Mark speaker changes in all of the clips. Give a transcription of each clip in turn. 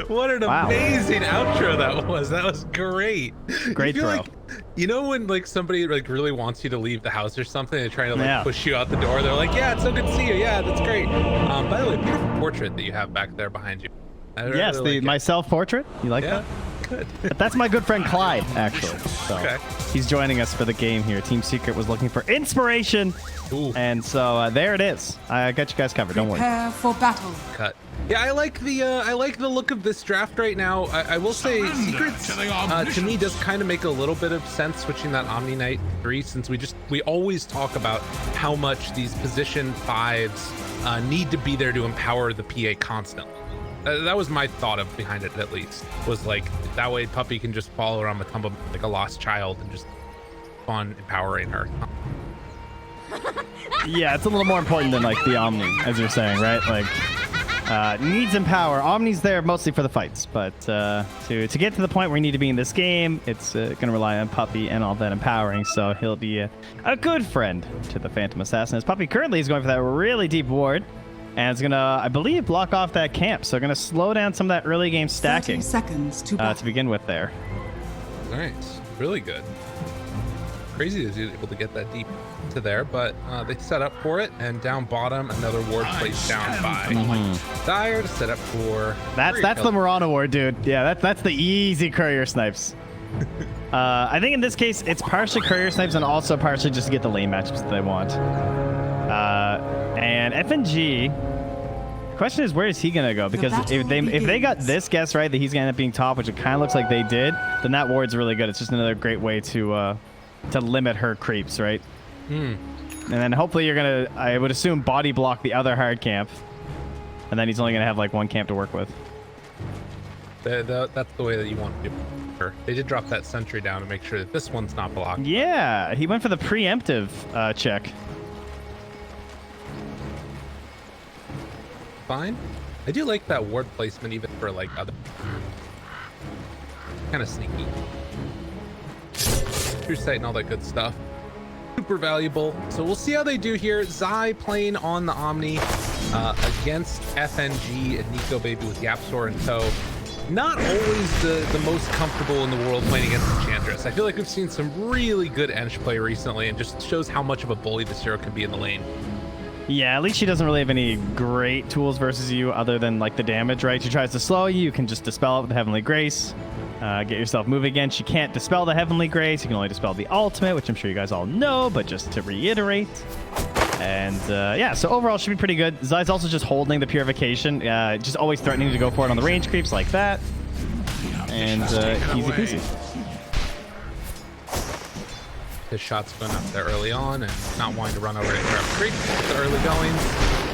Speaker 1: What an amazing outro that was. That was great.
Speaker 2: Great throw.
Speaker 1: Like, you know when like somebody like really wants you to leave the house or something, they're trying to like push you out the door. They're like, yeah, it's so good to see you. Yeah, that's great. By the way, beautiful portrait that you have back there behind you.
Speaker 2: Yes, really my self-portrait. You like that?
Speaker 1: Good.
Speaker 2: But that's my good friend Clyde, actually. So he's joining us for the game here. Team Secret was looking for inspiration.
Speaker 1: Ooh.
Speaker 2: And so there it is. I got you guys covered. Don't worry.
Speaker 3: Prepare for battle.
Speaker 1: Cut. Yeah, I like the look of this draft right now. I will say Secrets to me does kind of make a little bit of sense switching that Omni Knight 3, since we always talk about how much these position 5s need to be there to empower the PA constantly. That was my thought behind it, at least, was like that way Puppy can just follow around Matumba like a lost child and just fun empowering her.
Speaker 2: Yeah, it's a little more important than like the Omni, as you're saying, right? Like needs and power. Omni's there mostly for the fights, but to get to the point where we need to be in this game, it's going to rely on Puppy and all that empowering. So he'll be a good friend to the Phantom Assassin. As Puppy currently is going for that really deep ward. And it's gonna, I believe, block off that camp. So gonna slow down some of that early game stacking
Speaker 3: 30 seconds to
Speaker 2: begin with there.
Speaker 1: Nice, really good. Crazy that he's able to get that deep to there, but they set up for it. And down bottom, another ward placed down by Dire to set up for.
Speaker 2: That's the Morana ward, dude. Yeah, that's the easy courier snipes. I think in this case, it's partially courier snipes and also partially just to get the lane matchups that they want. And FNG, the question is, where is he gonna go? Because if they got this guess right that he's gonna end up being top, which it kind of looks like they did, then that ward's really good. It's just another great way to limit her creeps, right? And then hopefully you're gonna, I would assume, body block the other hard camp, and then he's only gonna have like one camp to work with.
Speaker 1: That's the way that you want to do it. They did drop that sentry down to make sure that this one's not blocked.
Speaker 2: Yeah, he went for the preemptive check.
Speaker 1: Fine. I do like that ward placement even for like other kind of sneaky. True sight and all that good stuff. Super valuable. So we'll see how they do here. Zai playing on the Omni against FNG and Nico Baby with YapzOr in tow. Not always the most comfortable in the world playing against Enchantress. I feel like we've seen some really good Ench play recently, and just shows how much of a bully this hero can be in the lane.
Speaker 2: Yeah, at least she doesn't really have any great tools versus you other than like the damage, right? She tries to slow you, you can just dispel it with the Heavenly Grace. Get yourself moving again. She can't dispel the Heavenly Grace. You can only dispel the ultimate, which I'm sure you guys all know, but just to reiterate. And yeah, so overall should be pretty good. Zai's also just holding the Purification, just always threatening to go for it on the range creeps like that. And easy peasy.
Speaker 1: His shot's going up there early on and not wanting to run over to grab creep. The early goings.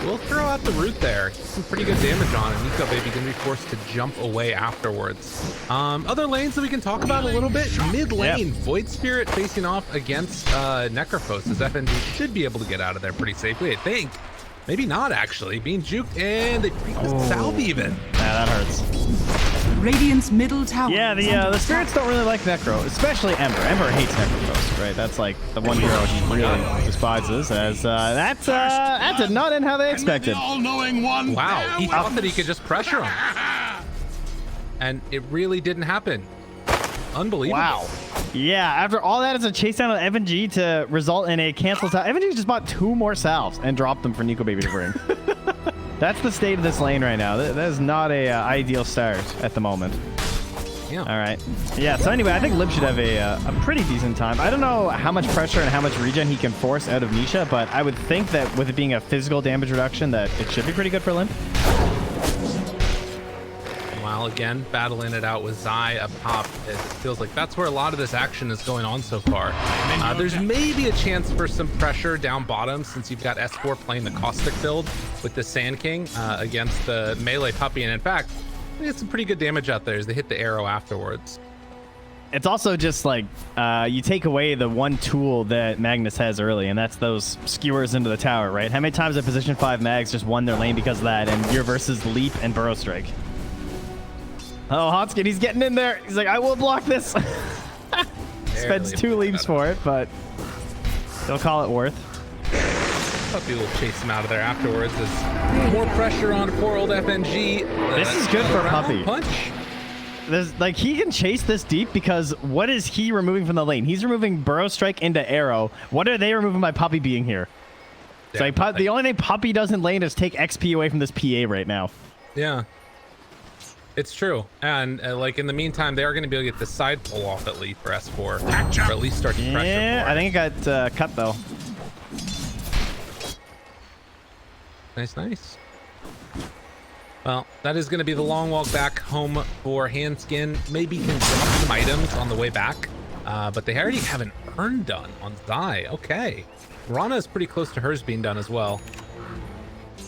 Speaker 1: We'll throw out the root there. Some pretty good damage on it. Nico Baby gonna be forced to jump away afterwards. Other lanes that we can talk about a little bit. Mid lane, Void Spirit facing off against Necrophos, as FNG should be able to get out of there pretty safely, I think. Maybe not, actually. Being juked, and they beat the salve even.
Speaker 2: Yeah, that hurts.
Speaker 3: Radiant's middle tower.
Speaker 2: Yeah, the spirits don't really like Necro, especially Ember. Ember hates Necrophos, right? That's like the one hero she really despises. As that did not end how they expected.
Speaker 1: Wow, he thought that he could just pressure him, and it really didn't happen. Unbelievable.
Speaker 2: Wow. Yeah, after all that, it's a chase down on FNG to result in a cancel salve. FNG just bought 2 more salves and dropped them for Nico Baby to bring. That's the state of this lane right now. That is not a ideal start at the moment.
Speaker 1: Yeah.
Speaker 2: All right. Yeah, so anyway, I think Lib should have a pretty decent time. I don't know how much pressure and how much regen he can force out of Nisha, but I would think that with it being a physical damage reduction, that it should be pretty good for Limp.
Speaker 1: While again, battling it out with Zai up top, it feels like that's where a lot of this action is going on so far. There's maybe a chance for some pressure down bottom since you've got S4 playing the Caustic build with the Sand King against the melee Puppy, and in fact, they get some pretty good damage out there as they hit the arrow afterwards.
Speaker 2: It's also just like you take away the one tool that Magnus has early, and that's those skewers into the tower, right? How many times have position 5 mags just won their lane because of that, and you're versus Leap and Burrow Strike? Oh, Hotskin, he's getting in there. He's like, I will block this. Spends 2 leaps for it, but they'll call it worth.
Speaker 1: Puppy will chase him out of there afterwards. There's more pressure on poor old FNG.
Speaker 2: This is good for Puppy.
Speaker 1: Punch.
Speaker 2: There's like he can chase this deep because what is he removing from the lane? He's removing Burrow Strike into Arrow. What are they removing by Puppy being here? It's
Speaker 1: Yeah,
Speaker 2: like the only thing Puppy does in lane is take XP away from this PA right now.
Speaker 1: Yeah. It's true. And like in the meantime, they are going to be able to get the side pull off at least for S4. Or at least start to pressure.
Speaker 2: Yeah, I think it got cut though.
Speaker 1: Nice, nice. Well, that is going to be the long walk back home for Handskin. Maybe can drop some items on the way back. But they already have an urn done on Zai. Okay. Rana is pretty close to hers being done as well.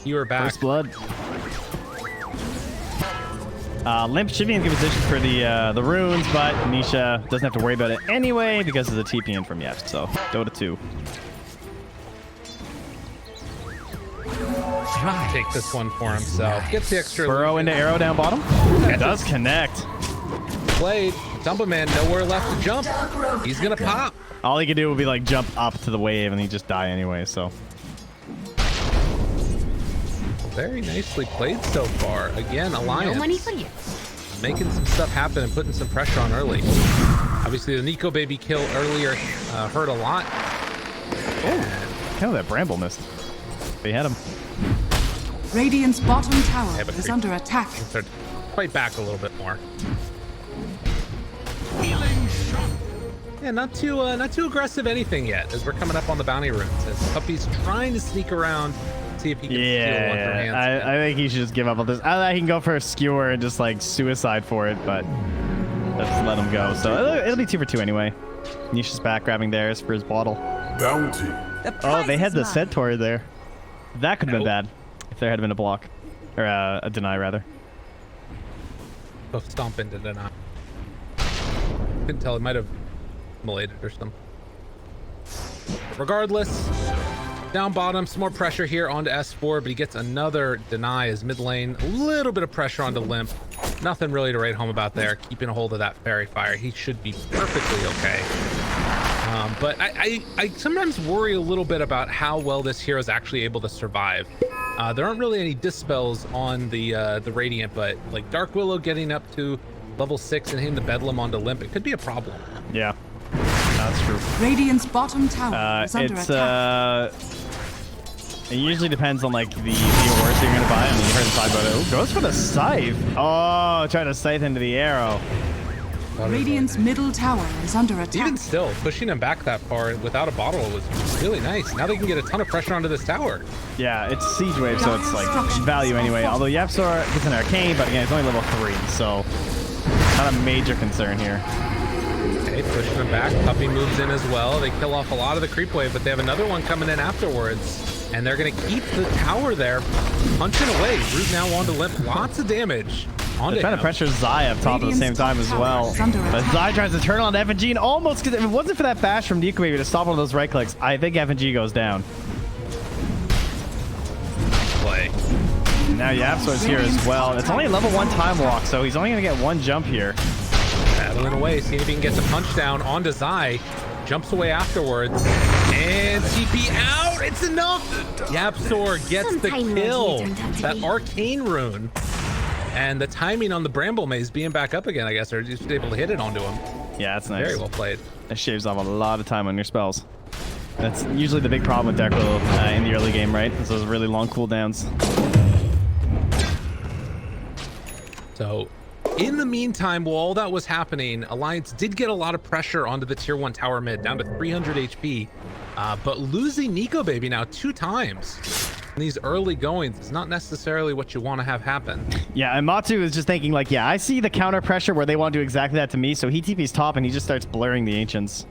Speaker 1: You are back.
Speaker 2: First blood. Limp should be in good position for the runes, but Nisha doesn't have to worry about it anyway because of the TP in from Yaps. So dota2.
Speaker 1: Take this one for himself. Gets the extra.
Speaker 2: Burrow into Arrow down bottom. It does connect.
Speaker 1: Played. Dumba Man nowhere left to jump. He's gonna pop.
Speaker 2: All he could do would be like jump up to the wave and he just die anyway. So
Speaker 1: very nicely played so far. Again, Alliance
Speaker 4: No money for you.
Speaker 1: making some stuff happen and putting some pressure on early. Obviously, the Nico baby kill earlier hurt a lot.
Speaker 2: oh, kind of that Bramble missed. They had him.
Speaker 3: Radiant's bottom tower
Speaker 1: Yeah, but
Speaker 3: is
Speaker 1: creep.
Speaker 3: under attack.
Speaker 1: Start to fight back a little bit more. Yeah, not too aggressive anything yet as we're coming up on the bounty runes. As Puppy's trying to sneak around, see if he can steal one from Hands.
Speaker 2: I think he should just give up on this. I think he can go for a skewer and just like suicide for it, but let's let him go. So it'll be 2 for 2 anyway. Nisha's back grabbing theirs for his bottle.
Speaker 5: Bounty.
Speaker 2: Oh, they had the Centaur there. That could have been bad if there had been a block. Or a deny, rather.
Speaker 1: Both stomp into deny. Couldn't tell. It might have meleeed or something. Regardless, down bottom, some more pressure here onto S4, but he gets another deny as mid lane. A little bit of pressure onto Limp. Nothing really to write home about there. Keeping a hold of that fairy fire. He should be perfectly okay. But I sometimes worry a little bit about how well this hero is actually able to survive. There aren't really any dispels on the Radiant, but like Dark Willow getting up to level 6 and hitting the Bedlam onto Limp, it could be a problem.
Speaker 2: Yeah, that's true.
Speaker 3: Radiant's bottom tower is under attack.
Speaker 2: It usually depends on like the ores you're gonna buy. I mean, you heard him talk about it. Ooh, goes for the scythe. Oh, trying to scythe into the arrow.
Speaker 3: Radiant's middle tower is under attack.
Speaker 1: Even still, pushing him back that far without a bottle was really nice. Now they can get a ton of pressure onto this tower.
Speaker 2: Yeah, it's siege wave, so it's like value anyway. Although YapzOr gets an arcane, but again, it's only level 3, so not a major concern here.
Speaker 1: Okay, pushing him back. Puppy moves in as well. They kill off a lot of the creep wave, but they have another one coming in afterwards. And they're going to keep the tower there, punching away. Root now onto Limp. Lots of damage.
Speaker 2: They're trying to pressure Zai up top at the same time as well. But Zai tries to turn on FNG and almost, because if it wasn't for that bash from Nico maybe to stop one of those right clicks, I think FNG goes down.
Speaker 1: Play.
Speaker 2: Now YapzOr's here as well. It's only a level 1 time walk, so he's only going to get 1 jump here.
Speaker 1: Battling away, seeing if he can get the punch down onto Zai. Jumps away afterwards. And TP out. It's enough. YapzOr gets the kill. That arcane rune. And the timing on the Bramble Maze being back up again, I guess, or just able to hit it onto him.
Speaker 2: Yeah, that's nice.
Speaker 1: Very well played.
Speaker 2: That shaves off a lot of time on your spells. That's usually the big problem with Dark Willow in the early game, right? It's those really long cooldowns.
Speaker 1: So, in the meantime, while all that was happening, Alliance did get a lot of pressure onto the tier 1 tower mid, down to 300 HP. But losing Nico Baby now 2 times in these early goings is not necessarily what you want to have happen.
Speaker 2: Yeah, and Matu is just thinking like, yeah, I see the counter pressure where they want to do exactly that to me, so he TP's top and he just starts blurring the Ancients.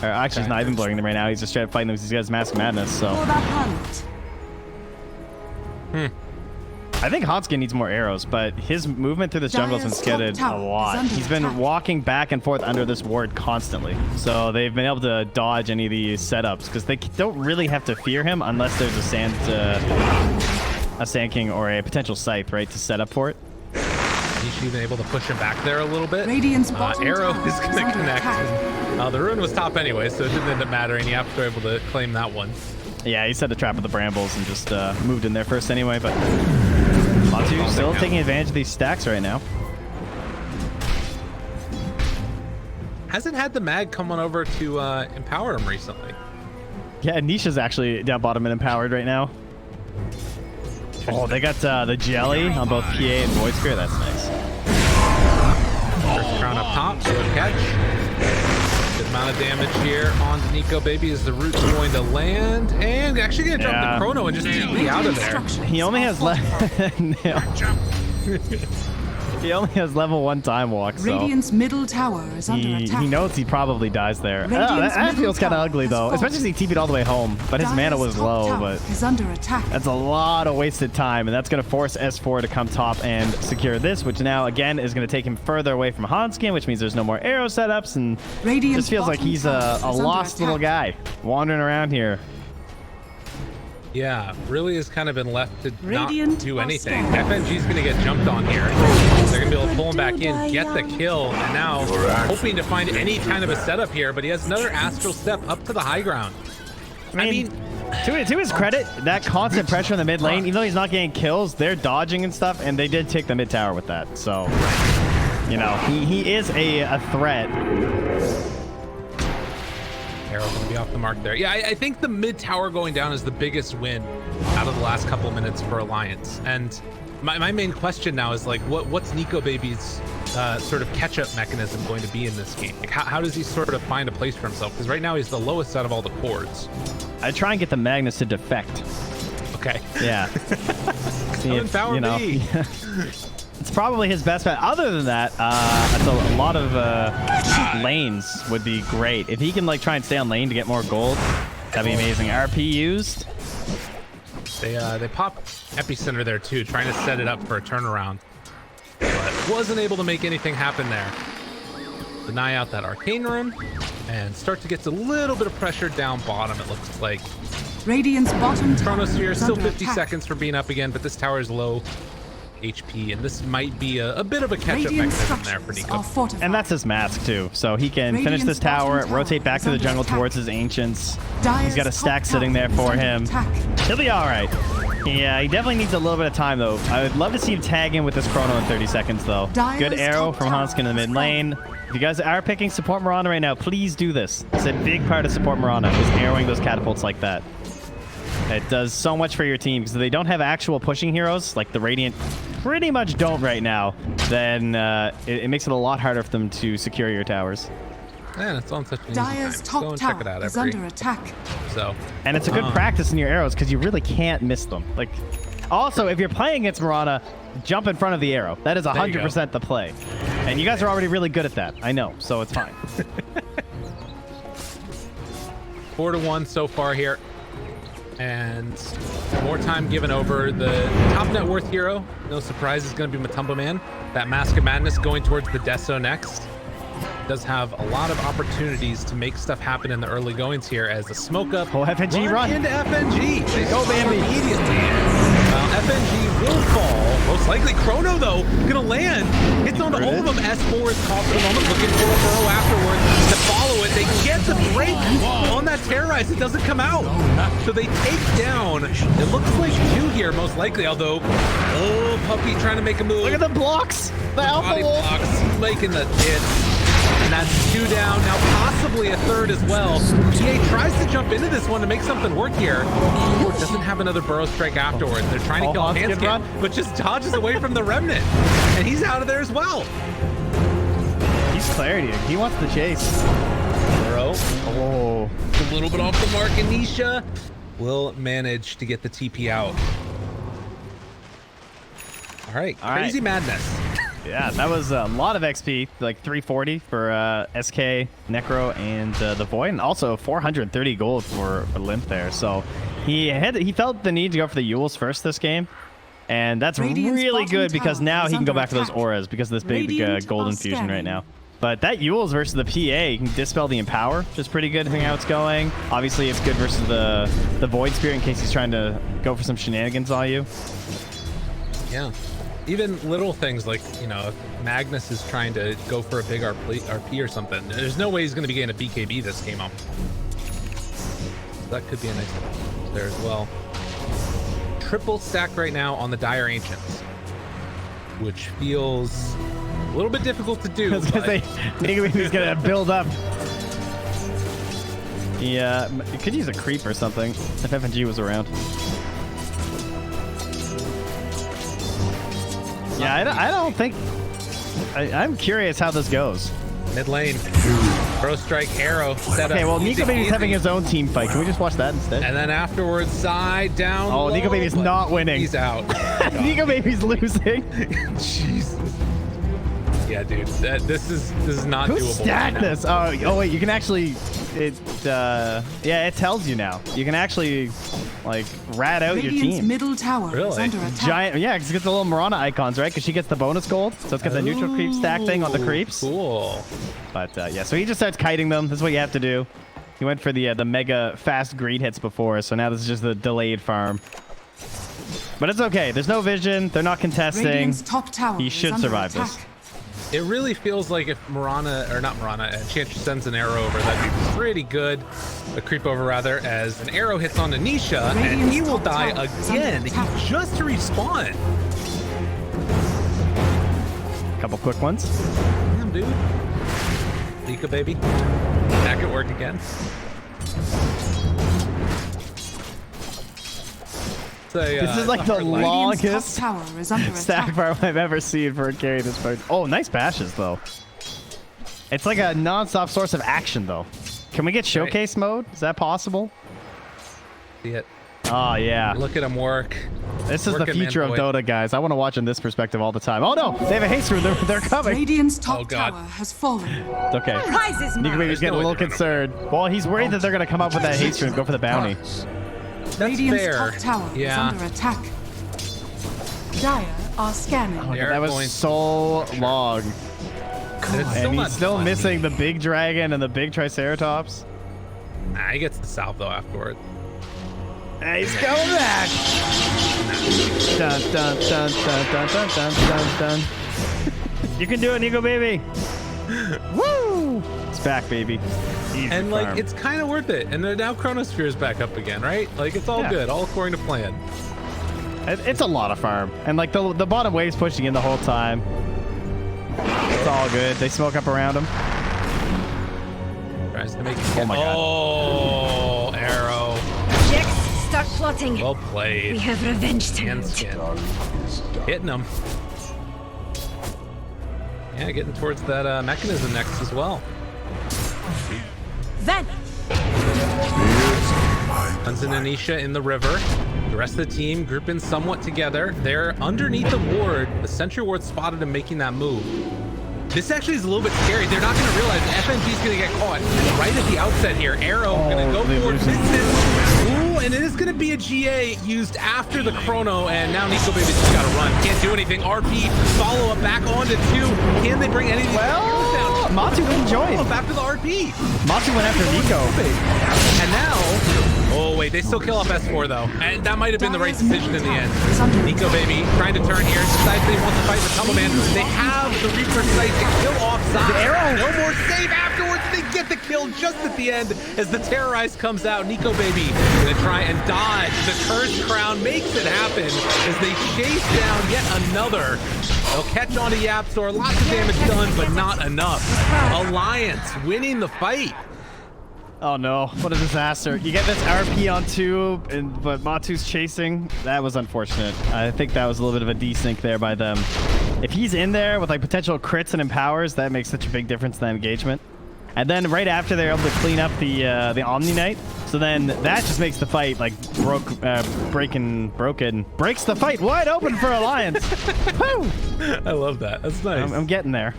Speaker 2: Or actually, he's not even blurring them right now. He's just straight up fighting them because he has Mask Madness, so...
Speaker 3: For the hunt.
Speaker 2: I think Hotskin needs more arrows, but his movement through this jungle has been skidded a lot. He's been walking back and forth under this ward constantly. So they've been able to dodge any of these setups because they don't really have to fear him unless there's a Sand King or a potential Scythe, right, to set up for it.
Speaker 1: He's even able to push him back there a little bit.
Speaker 3: Radiant's bottom
Speaker 1: Arrow
Speaker 3: tower
Speaker 1: is going to
Speaker 3: under
Speaker 1: connect.
Speaker 3: attack.
Speaker 1: The rune was top anyway, so it didn't end up mattering. You have to be able to claim that one.
Speaker 2: Yeah, he set a trap with the brambles and just moved in there first anyway, but dota2 still taking advantage of these stacks right now.
Speaker 1: Hasn't had the mag come on over to empower him recently.
Speaker 2: Yeah, Nisha's actually down bottom and empowered right now. Oh, they got the jelly on both PA and Void Spirit. That's nice.
Speaker 1: First crown up top, good catch. Good amount of damage here on Nico Baby as the root's going to land. And actually going to drop the Chrono and just TP out of there.
Speaker 2: He only has He only has level 1 time walk, so
Speaker 3: Radiant's middle tower is under attack.
Speaker 2: he knows he probably dies there. That feels kind of ugly though, especially as he TP'd all the way home, but his mana was low. But
Speaker 3: is under attack.
Speaker 2: That's a lot of wasted time, and that's going to force S4 to come top and secure this, which now again is going to take him further away from Hanskin, which means there's no more arrow setups, and just feels like he's a lost little guy wandering around here.
Speaker 1: Yeah, really has kind of been left to
Speaker 3: Radiant
Speaker 1: not do anything. FNG's going to get jumped on here. They're going to be able to pull him back in, get the kill, and now hoping to find any kind of a setup here, but he has another astral step up to the high ground. I mean
Speaker 2: to his credit, that constant pressure in the mid lane, even though he's not getting kills, they're dodging and stuff, and they did take the mid tower with that. So, you know, he is a threat.
Speaker 1: Arrow's gonna be off the mark there. Yeah, I think the mid tower going down is the biggest win out of the last couple minutes for Alliance. And my main question now is like, what's Nico Baby's sort of catch-up mechanism going to be in this game? Like, how does he sort of find a place for himself? Because right now he's the lowest out of all the cores.
Speaker 2: I try and get the Magnus to defect.
Speaker 1: Okay.
Speaker 2: Yeah. See if,
Speaker 1: empower
Speaker 2: you know,
Speaker 1: me.
Speaker 2: It's probably his best bet. Other than that, a lot of lanes would be great. If he can like try and stay on lane to get more gold, that'd be amazing. RP used.
Speaker 1: They pop Epicenter there too, trying to set it up for a turnaround, but wasn't able to make anything happen there. Deny out that arcane rune and start to get a little bit of pressure down bottom. It looks like
Speaker 3: Radiant's bottom tower
Speaker 1: Chronosphere
Speaker 3: is
Speaker 1: still
Speaker 3: under
Speaker 1: 50
Speaker 3: attack.
Speaker 1: seconds for being up again, but this tower is low HP, and this might be a bit of a catch-up
Speaker 3: Radiant
Speaker 1: mechanism there for
Speaker 3: structures
Speaker 1: Nico.
Speaker 3: are fortified.
Speaker 2: And that's his mask too, so he can finish
Speaker 3: Radiant's
Speaker 2: this tower,
Speaker 3: bottom
Speaker 2: rotate back to
Speaker 3: tower
Speaker 2: the
Speaker 3: is
Speaker 2: jungle
Speaker 3: under
Speaker 2: towards
Speaker 3: attack.
Speaker 2: his ancients.
Speaker 3: Dire's
Speaker 2: He's got a
Speaker 3: top
Speaker 2: stack sitting there
Speaker 3: tower
Speaker 2: for
Speaker 3: is under
Speaker 2: him.
Speaker 3: attack.
Speaker 2: He'll be all right. Yeah, he definitely needs a little bit of time though. I would love to see him tag in with this Chrono in 30 seconds though.
Speaker 3: Dire's
Speaker 2: Good arrow
Speaker 3: top
Speaker 2: from
Speaker 3: tower
Speaker 2: Hanskin in the mid
Speaker 3: is
Speaker 2: lane. If you guys are picking support Mirana right now, please do this. It's a big part of support Mirana, is arrowing those catapults like that. It does so much for your team, because if they don't have actual pushing heroes, like the Radiant pretty much don't right now, then it makes it a lot harder for them to secure your towers.
Speaker 1: Man, it's on such an easy time.
Speaker 3: Dire's
Speaker 1: Go
Speaker 3: top
Speaker 1: and check it
Speaker 3: tower
Speaker 1: out
Speaker 3: is
Speaker 1: every
Speaker 3: under attack.
Speaker 1: so.
Speaker 2: And it's a good practice in your arrows, because you really can't miss them. Like, also, if you're playing against Mirana, jump in front of the arrow. That is 100% the play. And you guys are already really good at that. I know, so it's fine.
Speaker 1: 4-1 so far here. And more time given over. The top net worth hero, no surprise, is going to be Matumba Man. That Mask of Madness going towards the Deso next. Does have a lot of opportunities to make stuff happen in the early goings here as the smoke up.
Speaker 2: Oh, FNG run.
Speaker 1: Into FNG. They
Speaker 2: Go, Bambi.
Speaker 1: immediately. FNG will fall. Most likely Chrono, though, gonna land. Hits onto all of them. S4 is caught for the moment, looking for a burrow afterwards to follow it. They get the break on that terrorize. It doesn't come out. So they take down, it looks like 2 here, most likely, although, oh, Puppy trying to make a move.
Speaker 2: Look at the blocks. The Alpha
Speaker 1: Body
Speaker 2: Wolf.
Speaker 1: blocks, making the hit. And that's 2 down, now possibly a 3rd as well. PA tries to jump into this one to make something work here. Or doesn't have another burrow strike afterwards. They're trying to kill Hanskin, but just dodges away from the remnant. And he's out of there as well.
Speaker 2: He's clarity. He wants the chase.
Speaker 1: Burrow,
Speaker 2: Oh.
Speaker 1: a little bit off the mark, and Nisha will manage to get the TP out. All right, crazy madness.
Speaker 2: Yeah, that was a lot of XP, like 340 for SK, Necro, and the Void, and also 430 gold for Limp there. So he felt the need to go for the Euls first this game, and that's
Speaker 3: Radiant's
Speaker 2: really
Speaker 3: bottom
Speaker 2: good because
Speaker 3: tower
Speaker 2: now
Speaker 3: is
Speaker 2: he can go
Speaker 3: under
Speaker 2: back for those
Speaker 3: attack.
Speaker 2: auras because of this big
Speaker 3: Radiant
Speaker 2: gold
Speaker 3: are
Speaker 2: infusion right
Speaker 3: scanning.
Speaker 2: now. But that Euls versus the PA can dispel the Empower, which is pretty good depending on how it's going. Obviously, it's good versus the Void Spirit in case he's trying to go for some shenanigans on you.
Speaker 1: Yeah. Even little things like, you know, if Magnus is trying to go for a big RP or something, there's no way he's going to be getting a BKB this game up. So that could be a nice one. there as well. Triple stack right now on the Dire Ancients, which feels a little bit difficult to do.
Speaker 2: Because he's gonna build up. Yeah, you could use a creep or something if FNG was around. Yeah, I don't think. I'm curious how this goes.
Speaker 1: Mid lane, throw strike arrow.
Speaker 2: Okay, well, Nico Baby's having his own team fight. Can we just watch that instead?
Speaker 1: And then afterwards, side down.
Speaker 2: Oh, Nico Baby's not winning.
Speaker 1: He's out.
Speaker 2: Nico Baby's losing.
Speaker 1: Jesus. Yeah, dude, this is not doable.
Speaker 2: Who stacked this? Oh wait, you can actually. Yeah, it tells you now. You can actually like rat out your
Speaker 3: Radiant's
Speaker 2: team.
Speaker 3: middle tower is
Speaker 1: Really?
Speaker 3: under attack.
Speaker 2: Giant, yeah, because it gets the little Mirana icons, right? Because she gets the bonus gold, so it's got the neutral creep stack thing on the creeps.
Speaker 1: Cool.
Speaker 2: But yeah, so he just starts kiting them. This is what you have to do. He went for the mega fast greed hits before, so now this is just the delayed farm. But it's okay. There's no vision. They're not contesting.
Speaker 3: Radiant's top tower
Speaker 2: He
Speaker 3: is
Speaker 2: should
Speaker 3: under
Speaker 2: survive
Speaker 3: attack.
Speaker 2: this.
Speaker 1: It really feels like if Enchantress sends an arrow over, that'd be pretty good. A creep over, rather, as an arrow hits onto Nisha, and he will die again. He just respawn.
Speaker 2: Couple quick ones.
Speaker 1: Damn, dude. Nico Baby. Back at work again.
Speaker 2: This is like the
Speaker 3: Radiant's
Speaker 2: longest
Speaker 3: top tower is under
Speaker 2: stack
Speaker 3: attack.
Speaker 2: farm I've ever seen for a carry this part. Oh, nice bashes, though. It's like a non-stop source of action, though. Can we get showcase mode? Is that possible?
Speaker 1: See it.
Speaker 2: Oh, yeah.
Speaker 1: Look at him work.
Speaker 2: This is the
Speaker 1: Working,
Speaker 2: future
Speaker 1: man,
Speaker 2: of
Speaker 1: boy.
Speaker 2: Dota, guys. I want to watch in this perspective all the time. Oh, no! They have a haste rune. They're coming.
Speaker 3: Radiant's top
Speaker 1: Oh, God.
Speaker 3: tower has fallen.
Speaker 2: It's okay.
Speaker 4: Prizes
Speaker 2: Nico
Speaker 4: mine.
Speaker 2: Baby's getting a
Speaker 1: no
Speaker 2: little
Speaker 1: way they're
Speaker 2: concerned. Well, he's worried that they're going to come up with that haste rune and go for the bounty.
Speaker 1: That's
Speaker 3: Radiant's
Speaker 1: fair.
Speaker 3: top tower is
Speaker 1: Yeah.
Speaker 3: under attack. Dire are scanning.
Speaker 2: Oh,
Speaker 1: They're
Speaker 2: that was
Speaker 1: going-
Speaker 2: so long.
Speaker 1: And it's
Speaker 2: And
Speaker 1: not
Speaker 2: he's still
Speaker 1: fun.
Speaker 2: missing the big dragon and the big triceratops.
Speaker 1: Nah, he gets the salve, though, afterward.
Speaker 2: And he's coming back. Dun, dun, dun, dun, dun, dun, dun, dun, dun. You can do it, Nico Baby. Woo! It's back, baby. Easy
Speaker 1: And, like,
Speaker 2: farm.
Speaker 1: it's kind of worth it. And then now Chronosphere's back up again, right? Like, it's all
Speaker 2: Yeah.
Speaker 1: good. All according to plan.
Speaker 2: It's a lot of farm. And, like, the bottom wave's pushing in the whole time. It's all good. They smoke up around him.
Speaker 1: Tries to make it.
Speaker 2: Oh, my God.
Speaker 1: Oh, arrow.
Speaker 4: Jax, start plotting.
Speaker 1: Well
Speaker 4: We
Speaker 1: played.
Speaker 4: have revenge to
Speaker 1: And
Speaker 4: loot.
Speaker 1: skin. Hitting him. Yeah, getting towards that mechanism next as well.
Speaker 4: Then,
Speaker 1: Huns and Anisha in the river. The rest of the team grouping somewhat together. They're underneath the ward. The sentry ward spotted him making that move. This actually is a little bit scary. They're not going to realize FNG is going to get caught right at the outset here. Arrow going to go
Speaker 2: they
Speaker 1: for
Speaker 2: lose
Speaker 1: it.
Speaker 2: it.
Speaker 1: Misses. Ooh, and it is going to be a GA used after the chrono, and now Nico Baby's just got to run. Can't do anything. RP follow up back onto 2. Can they bring any of these heroes down?
Speaker 2: Matu didn't join.
Speaker 1: Follow up after the RP.
Speaker 2: Matu went after Nico.
Speaker 1: And now, oh wait, they still kill off S4 though. And that might have been the right decision in the end. Nico Baby trying to turn here, decides they want to fight the Tumble Man. They have the Reaper sight to kill off Zai.
Speaker 2: The arrow.
Speaker 1: No more save afterwards. They get the kill just at the end as the Terrorize comes out. Nico Baby gonna try and dodge. The Cursed Crown makes it happen as they chase down yet another. They'll catch on to YapzOr. Lots of damage done, but not enough. Alliance winning the fight.
Speaker 2: Oh no, what a disaster. You get this RP on 2, but Matu's chasing. That was unfortunate. I think that was a little bit of a desync there by them. If he's in there with like potential crits and empowers, that makes such a big difference in that engagement. And then right after they're able to clean up the Omni Knight, so then that just makes the fight like broken. Breaks the fight wide open for Alliance. Woo!
Speaker 1: I love that. That's nice.
Speaker 2: I'm getting there.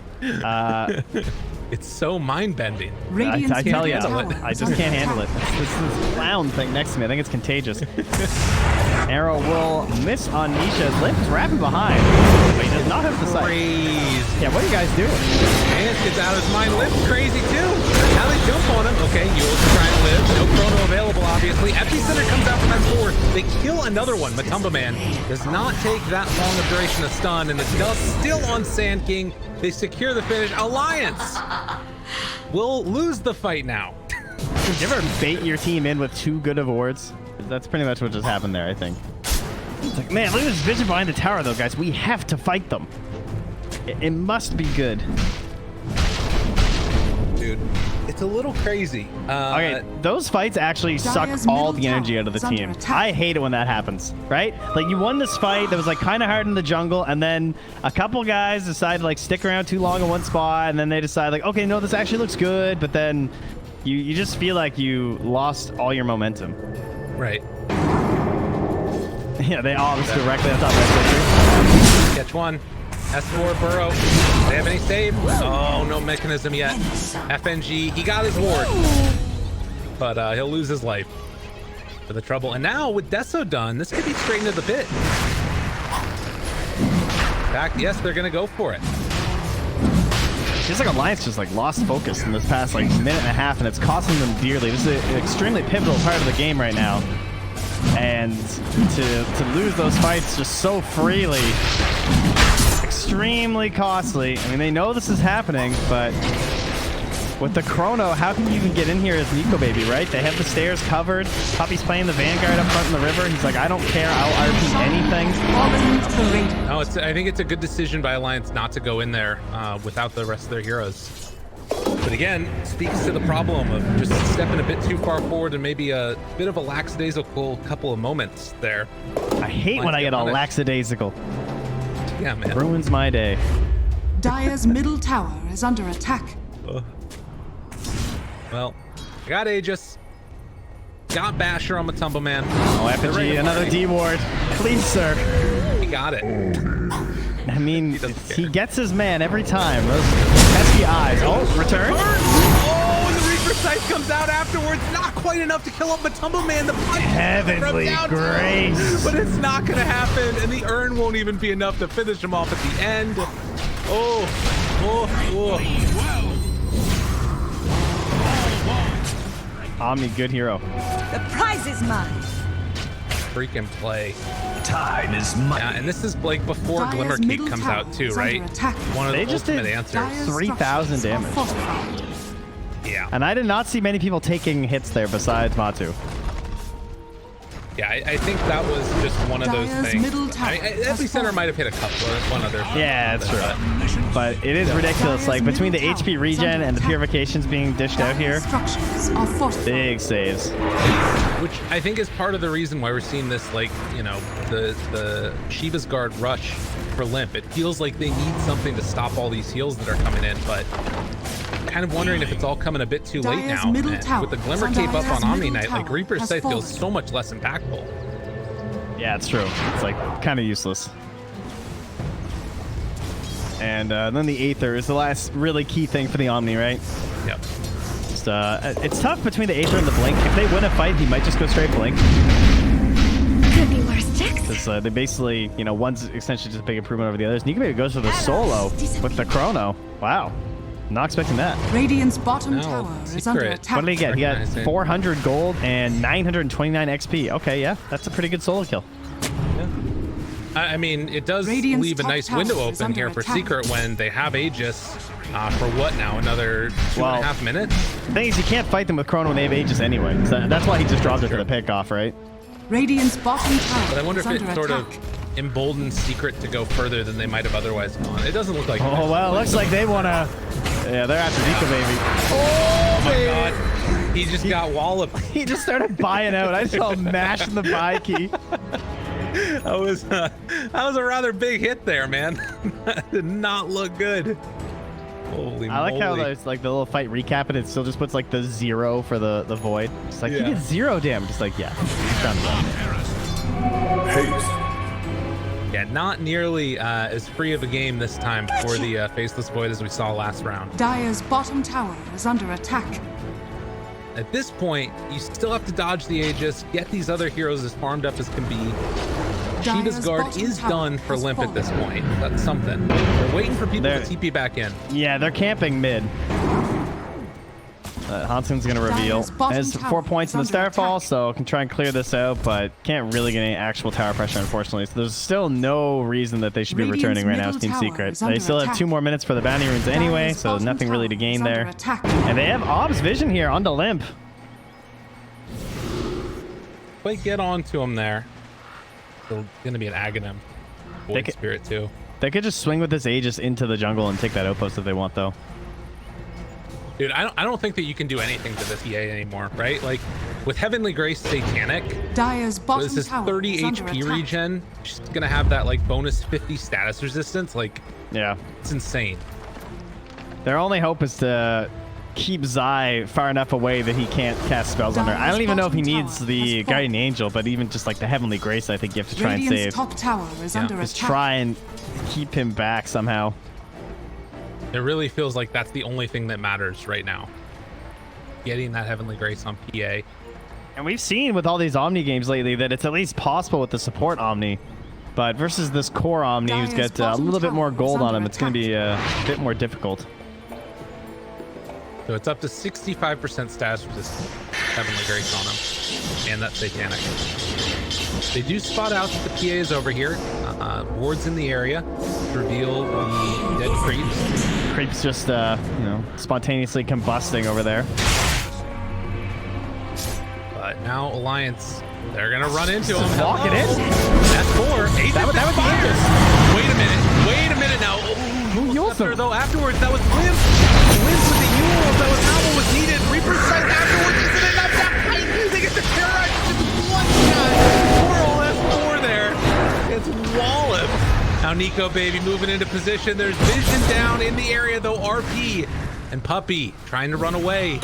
Speaker 1: It's so mind-bending.
Speaker 3: Radiant's
Speaker 2: I tell you,
Speaker 3: middle tower
Speaker 2: I
Speaker 3: is
Speaker 2: just
Speaker 3: under
Speaker 2: can't handle it.
Speaker 3: attack.
Speaker 2: This clown thing next to me, I think it's contagious. Arrow will miss on Nisha. Limp's wrapping behind, but he does not have the sight.
Speaker 1: Crazy.
Speaker 2: Yeah, what are you guys doing?
Speaker 1: Chance gets out of his mind. Limp's crazy too. Now they jump on him. Okay, Yule's trying to live. No chrono available, obviously. Epicenter comes out from S4. They kill another one. Matumba Man does not take that long of duration to stun, and the dust still on Sand King. They secure the finish. Alliance will lose the fight now.
Speaker 2: Did you ever bait your team in with 2 good of wards? That's pretty much what just happened there, I think. It's like, man, look at this vision behind the tower, though, guys. We have to fight them. It must be good.
Speaker 1: Dude, it's a little crazy.
Speaker 2: Okay, those fights actually suck all the energy out of the team. I hate it when that happens, right? Like, you won this fight that was, like, kind of hard in the jungle, and then a couple guys decide to, like, stick around too long in one spot, and then they decide, like, okay, no, this actually looks good, but then you just feel like you lost all your momentum.
Speaker 1: Right.
Speaker 2: Yeah, they all just directly on top of that.
Speaker 1: Catch one. S4 Burrow. They have any save? Oh, no mechanism yet. FNG, he got his ward. But he'll lose his life for the trouble. And now with Deso done, this could be straight into the pit. In fact, yes, they're gonna go for it.
Speaker 2: Feels like Alliance just like lost focus in this past like minute and a half, and it's costing them dearly. This is an extremely pivotal part of the game right now. And to lose those fights just so freely, extremely costly. I mean, they know this is happening, but with the Chrono, how can you even get in here as Nico Baby, right? They have the stairs covered. Puppy's playing the Vanguard up front in the river. He's like, I don't care, I'll RP anything.
Speaker 1: No, I think it's a good decision by Alliance not to go in there without the rest of their heroes. But again, speaks to the problem of just stepping a bit too far forward and maybe a bit of a lackadaisical couple of moments there.
Speaker 2: I hate when I get all lackadaisical.
Speaker 1: Yeah, man.
Speaker 2: It ruins my day.
Speaker 3: Dire's middle tower is under attack.
Speaker 1: Well, I got Aegis. Got Basher on Matumbo Man.
Speaker 2: Oh, FNG, another D ward. Please, sir.
Speaker 1: He got it.
Speaker 2: I mean, he gets his man every time. Those pesky eyes. Oh, return.
Speaker 1: Oh, the Reaper Sight comes out afterwards. Not quite enough to kill up Matumbo Man. The punch
Speaker 2: Heavenly grace.
Speaker 1: But it's not going to happen. And the urn won't even be enough to finish him off at the end.
Speaker 2: Omni, good hero.
Speaker 4: The prize is mine.
Speaker 1: Freaking play.
Speaker 5: Time is money.
Speaker 1: Yeah, and this is like before Glimmer Cape comes out too, right? One of the ultimate answers.
Speaker 2: 3,000 damage.
Speaker 1: Yeah.
Speaker 2: And I did not see many people taking hits there besides Matu.
Speaker 1: Yeah, I think that was just one of those things. Epicenter might have hit a couple or one other.
Speaker 2: Yeah, that's true. But it is ridiculous. Like between the HP regen and the purifications being dished out here, big saves.
Speaker 1: Which I think is part of the reason why we're seeing this, like, you know, the Shiva's Guard rush for Limp. It feels like they need something to stop all these heals that are coming in, but kind of wondering if it's all coming a bit too late now. And with the Glimmer Cape up on Omni Knight, like Reaper's Scythe feels so much less impactful.
Speaker 2: Yeah, it's true. It's like kind of useless. And then the Aether is the last really key thing for the Omni, right?
Speaker 1: Yep.
Speaker 2: Just, it's tough between the Aether and the Blink. If they win a fight, he might just go straight Blink.
Speaker 4: Could be worse, Jax.
Speaker 2: Because they basically, you know, one's essentially just a big improvement over the others. Nico Baby goes for the solo with the Chrono. Wow. Not expecting that.
Speaker 3: Radiant's bottom tower is under attack.
Speaker 2: What did he get? He got 400 gold and 929 XP. Okay, yeah, that's a pretty good solo kill.
Speaker 1: Yeah. I mean, it does leave a nice window open here for Secret when they have Aegis for what now? Another 2.5 minutes?
Speaker 2: The thing is, you can't fight them with Chrono when they have Aegis anyway. So that's why he just dropped it for the pick-off, right?
Speaker 3: Radiant's bottom tower.
Speaker 1: But I wonder if it sort of emboldens Secret to go further than they might have otherwise gone. It doesn't look like.
Speaker 2: Oh well, it looks like they want to. Yeah, they're after Nico Baby.
Speaker 1: Oh my God! He just got walloped.
Speaker 2: He just started buying out. I saw him mashing the buy key.
Speaker 1: That was a rather big hit there, man. That did not look good. Holy
Speaker 2: I like
Speaker 1: moly.
Speaker 2: how there's like the little fight recap and it still just puts like the 0 for the void. It's like, he did 0 damage. It's like, yeah.
Speaker 1: Yeah, not nearly as free of a game this time for the Faceless Void as we saw last round.
Speaker 3: Dire's bottom tower is under attack.
Speaker 1: At this point, you still have to dodge the Aegis, get these other heroes as farmed up as can be. Shiva's Guard is done for Limp at this point. That's something. They're waiting for people to TP back in.
Speaker 2: Yeah, they're camping mid. Hansen's going to reveal. Has 4 points in the Starfall, so can try and clear this out, but can't really get any actual tower pressure, unfortunately. So there's still no reason that they should be returning right now as Team Secret. They still have 2 more minutes for the bounty runes anyway, so nothing really to gain there. And they have Ob's Vision here onto Limp.
Speaker 1: quite get onto him there. Still gonna be an Aghanim. Void Spirit too.
Speaker 2: They could just swing with this Aegis into the jungle and take that outpost if they want, though.
Speaker 1: Dude, I don't think that you can do anything to this EA anymore, right? Like, with Heavenly Grace Satanic,
Speaker 3: Dire's bottom
Speaker 1: this is
Speaker 3: tower
Speaker 1: 30
Speaker 3: is under
Speaker 1: HP
Speaker 3: attack.
Speaker 1: regen. She's gonna have that like bonus 50 status resistance. Like,
Speaker 2: Yeah.
Speaker 1: it's insane.
Speaker 2: Their only hope is to keep Zai far enough away that he can't cast spells on her. I don't even know if he needs the Guardian Angel, but even just like the Heavenly Grace, I think you have to try and
Speaker 3: Radiant's
Speaker 2: save.
Speaker 3: top tower is under
Speaker 2: Just
Speaker 3: attack.
Speaker 2: try and keep him back somehow.
Speaker 1: It really feels like that's the only thing that matters right now. Getting that Heavenly Grace on PA.
Speaker 2: And we've seen with all these Omni games lately that it's at least possible with the support Omni. But versus this core Omni who's
Speaker 3: Dire's
Speaker 2: got a
Speaker 3: bottom
Speaker 2: little bit more
Speaker 3: tower is
Speaker 2: gold on
Speaker 3: under
Speaker 2: him, it's going to be a bit more difficult.
Speaker 1: So it's up to 65% status resistance. Heavenly Grace on him. And that Satanic. They do spot out that the PA is over here. Wards in the area. Reveal the dead creeps.
Speaker 2: Creep's just, you know, spontaneously combusting over there.
Speaker 1: But now Alliance, they're gonna run into him.
Speaker 2: Walk it in.
Speaker 1: That's 4. Aegis
Speaker 2: That was the
Speaker 1: fire.
Speaker 2: Aegis.
Speaker 1: Wait a minute now.
Speaker 2: Who used
Speaker 1: After
Speaker 2: him?
Speaker 1: though afterwards, that was Limp. Limp with the Yule. That was not what was needed. Reaper's Sight afterwards. Isn't enough to fight. Using it to terrorize. Just one shot. Poor old F4 there. It's Wallop. Now Nico baby moving into position. There's Vision down in the area though. RP and Puppy trying to run away.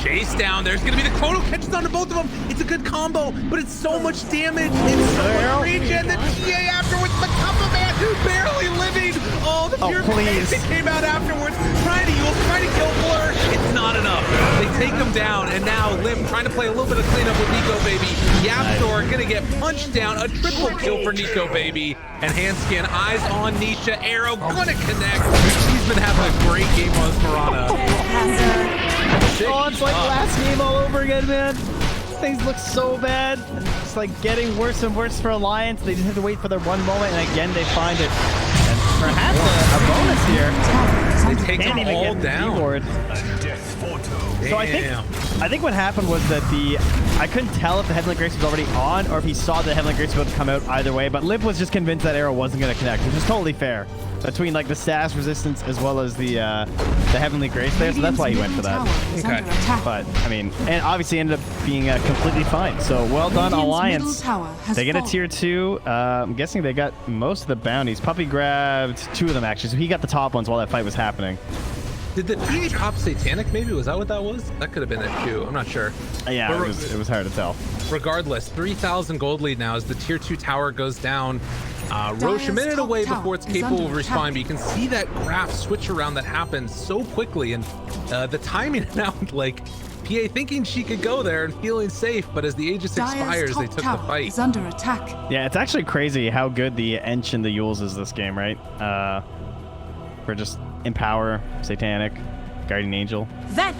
Speaker 1: Chase down. There's gonna be the Chrono catches onto both of them. It's a good combo, but it's so much damage. It's so much regen. The PA afterwards. The Kappa man barely living. Oh, the pure
Speaker 2: please.
Speaker 1: It came out afterwards. Trying to kill Blur. It's not enough. They take him down, and now Lim trying to play a little bit of cleanup with Nico baby. YapzOr gonna get punched down. A triple kill for Nico baby. And Handskin eyes on Nisha. Arrow gonna connect. He's been having a great game on Smarana.
Speaker 2: Oh, it's like last game all over again, man. Things look so bad. It's like getting worse and worse for Alliance. They just have to wait for their one moment, and again they find it. And perhaps a bonus here.
Speaker 1: They take
Speaker 2: Can't
Speaker 1: them
Speaker 2: even
Speaker 1: all
Speaker 2: get
Speaker 1: down.
Speaker 2: keyboard. So I think what happened was that I couldn't tell if the Heavenly Grace was already on or if he saw the Heavenly Grace was about to come out either way, but Lip was just convinced that arrow wasn't going to connect, which is totally fair. Between like the status resistance as well as the Heavenly Grace there, so that's why he went for that.
Speaker 1: Okay.
Speaker 2: But I mean, and obviously ended up being completely fine. So well done, Alliance. They get a tier 2. I'm guessing they got most of the bounties. Puppy grabbed 2 of them actually, so he got the top ones while that fight was happening.
Speaker 1: Did the PA pop Satanic maybe? Was that what that was? That could have been it too. I'm not sure.
Speaker 2: Yeah, it was hard to tell.
Speaker 1: Regardless, 3,000 gold lead now as the tier 2 tower goes down. Roche a minute away before it's capable of respawning, but you can see that graph switch around that happens so quickly, and the timing now, like PA thinking she could go there and feeling safe, but as the Aegis expires, they took the fight.
Speaker 3: Is under attack.
Speaker 2: Yeah, it's actually crazy how good the Ench and the Yules is this game, right? For just Empower, Satanic, Guardian Angel.
Speaker 4: Then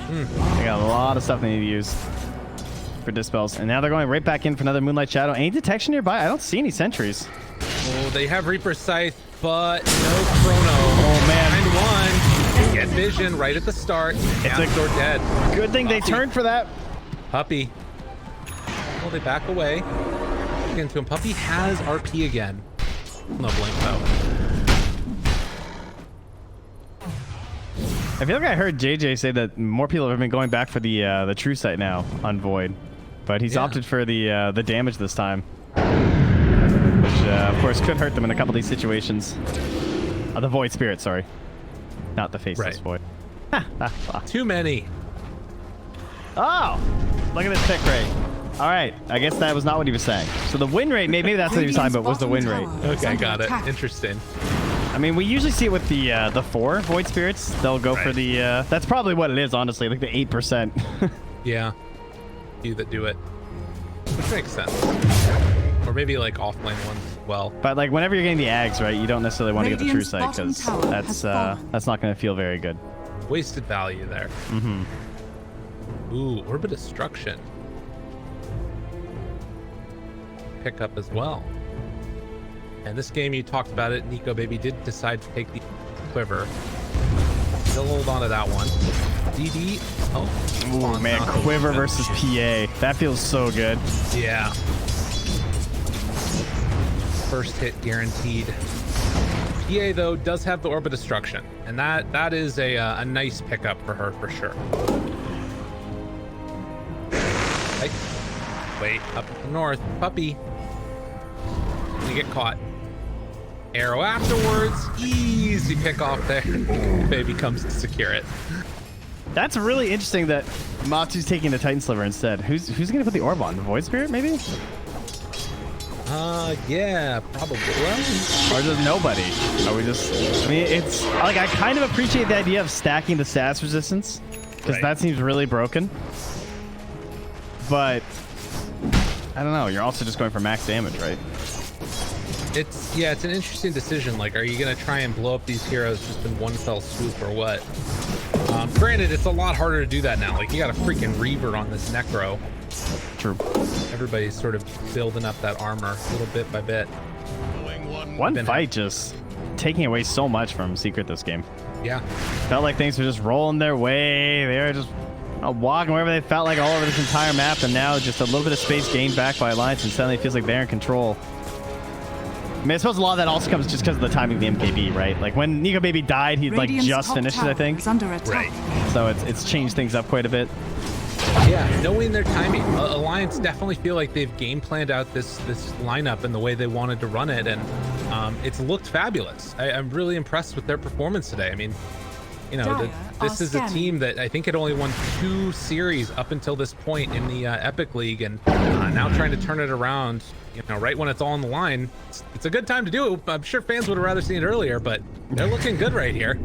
Speaker 2: They got a lot of stuff they need to use for dispels, and now they're going right back in for another Moonlight Shadow. Any detection nearby? I don't see any sentries.
Speaker 1: Oh, they have Reaper Scythe, but no Chrono.
Speaker 2: Oh man,
Speaker 1: Find one. Get Vision right at the start. YapzOr dead.
Speaker 2: good thing they turned for that.
Speaker 1: Puppy. Well, they back away. Get into him. Puppy has RP again. No blink though.
Speaker 2: I feel like I heard JJ say that more people have been going back for the True Sight now on Void, but he's opted for the damage this time, which of course could hurt them in a couple of these situations. The Void Spirit, sorry, not the Faceless Void.
Speaker 1: Too many.
Speaker 2: Oh, look at this pick rate. All right, I guess that was not what he was saying. So the win rate, maybe that's what he was talking about, was the win rate.
Speaker 1: Okay, got it. Interesting.
Speaker 2: I mean, we usually see it with the 4 Void Spirits. They'll go for the, that's probably what it is, honestly, like the 8%.
Speaker 1: Yeah. Few that do it. Which makes sense. Or maybe like offlane ones as well.
Speaker 2: But like whenever you're getting the Ags, right, you don't necessarily want to get the True
Speaker 3: Radiant's
Speaker 2: Sight
Speaker 3: bottom
Speaker 2: because
Speaker 3: tower has fallen.
Speaker 2: that's not going to feel very good.
Speaker 1: Wasted value there.
Speaker 2: Mm-hmm.
Speaker 1: Ooh, Orbit Destruction. Pick up as well. And this game, you talked about it, Nico Baby did decide to take the Quiver. He'll hold on to that one. DD. Oh,
Speaker 2: Ooh, man, Quiver versus PA. That feels so good.
Speaker 1: yeah. first hit guaranteed. PA though does have the Orb of Destruction, and that is a nice pickup for her for sure. Right. Wait, up north, puppy. You get caught. Arrow afterwards, easy pick off there. Baby comes to secure it.
Speaker 2: That's really interesting that Matsu's taking the Titan Sliver instead. Who's gonna put the orb on? Void Spirit, maybe?
Speaker 1: Yeah, probably. Well,
Speaker 2: or just nobody? Are we just? I mean, it's like I kind of appreciate the idea of stacking the stats resistance because that seems really broken. But I don't know. You're also just going for max damage, right?
Speaker 1: it's an interesting decision. Like, are you gonna try and blow up these heroes just in one fell swoop or what? Granted, it's a lot harder to do that now. Like, you got a freaking Reaver on this Necro.
Speaker 2: True.
Speaker 1: Everybody's sort of building up that armor little bit by bit.
Speaker 2: One fight just taking away so much from Secret this game.
Speaker 1: Yeah.
Speaker 2: Felt like things were just rolling their way. They were just walking wherever they felt like all over this entire map, and now just a little bit of space gained back by Alliance, and suddenly it feels like they're in control. I mean, I suppose a lot of that also comes just because of the timing of the MKB, right? Like when Nico Baby died, he'd like just finished it, I think.
Speaker 3: Right.
Speaker 2: So it's changed things up quite a bit.
Speaker 1: Yeah, knowing their timing, Alliance definitely feel like they've game planned out this lineup and the way they wanted to run it, and it's looked fabulous. I'm really impressed with their performance today. I mean, you know, this is a team that I think had only won 2 series up until this point in the Epic League, and now trying to turn it around, you know, right when it's all on the line. It's a good time to do it. I'm sure fans would have rather seen it earlier, but they're looking good right here.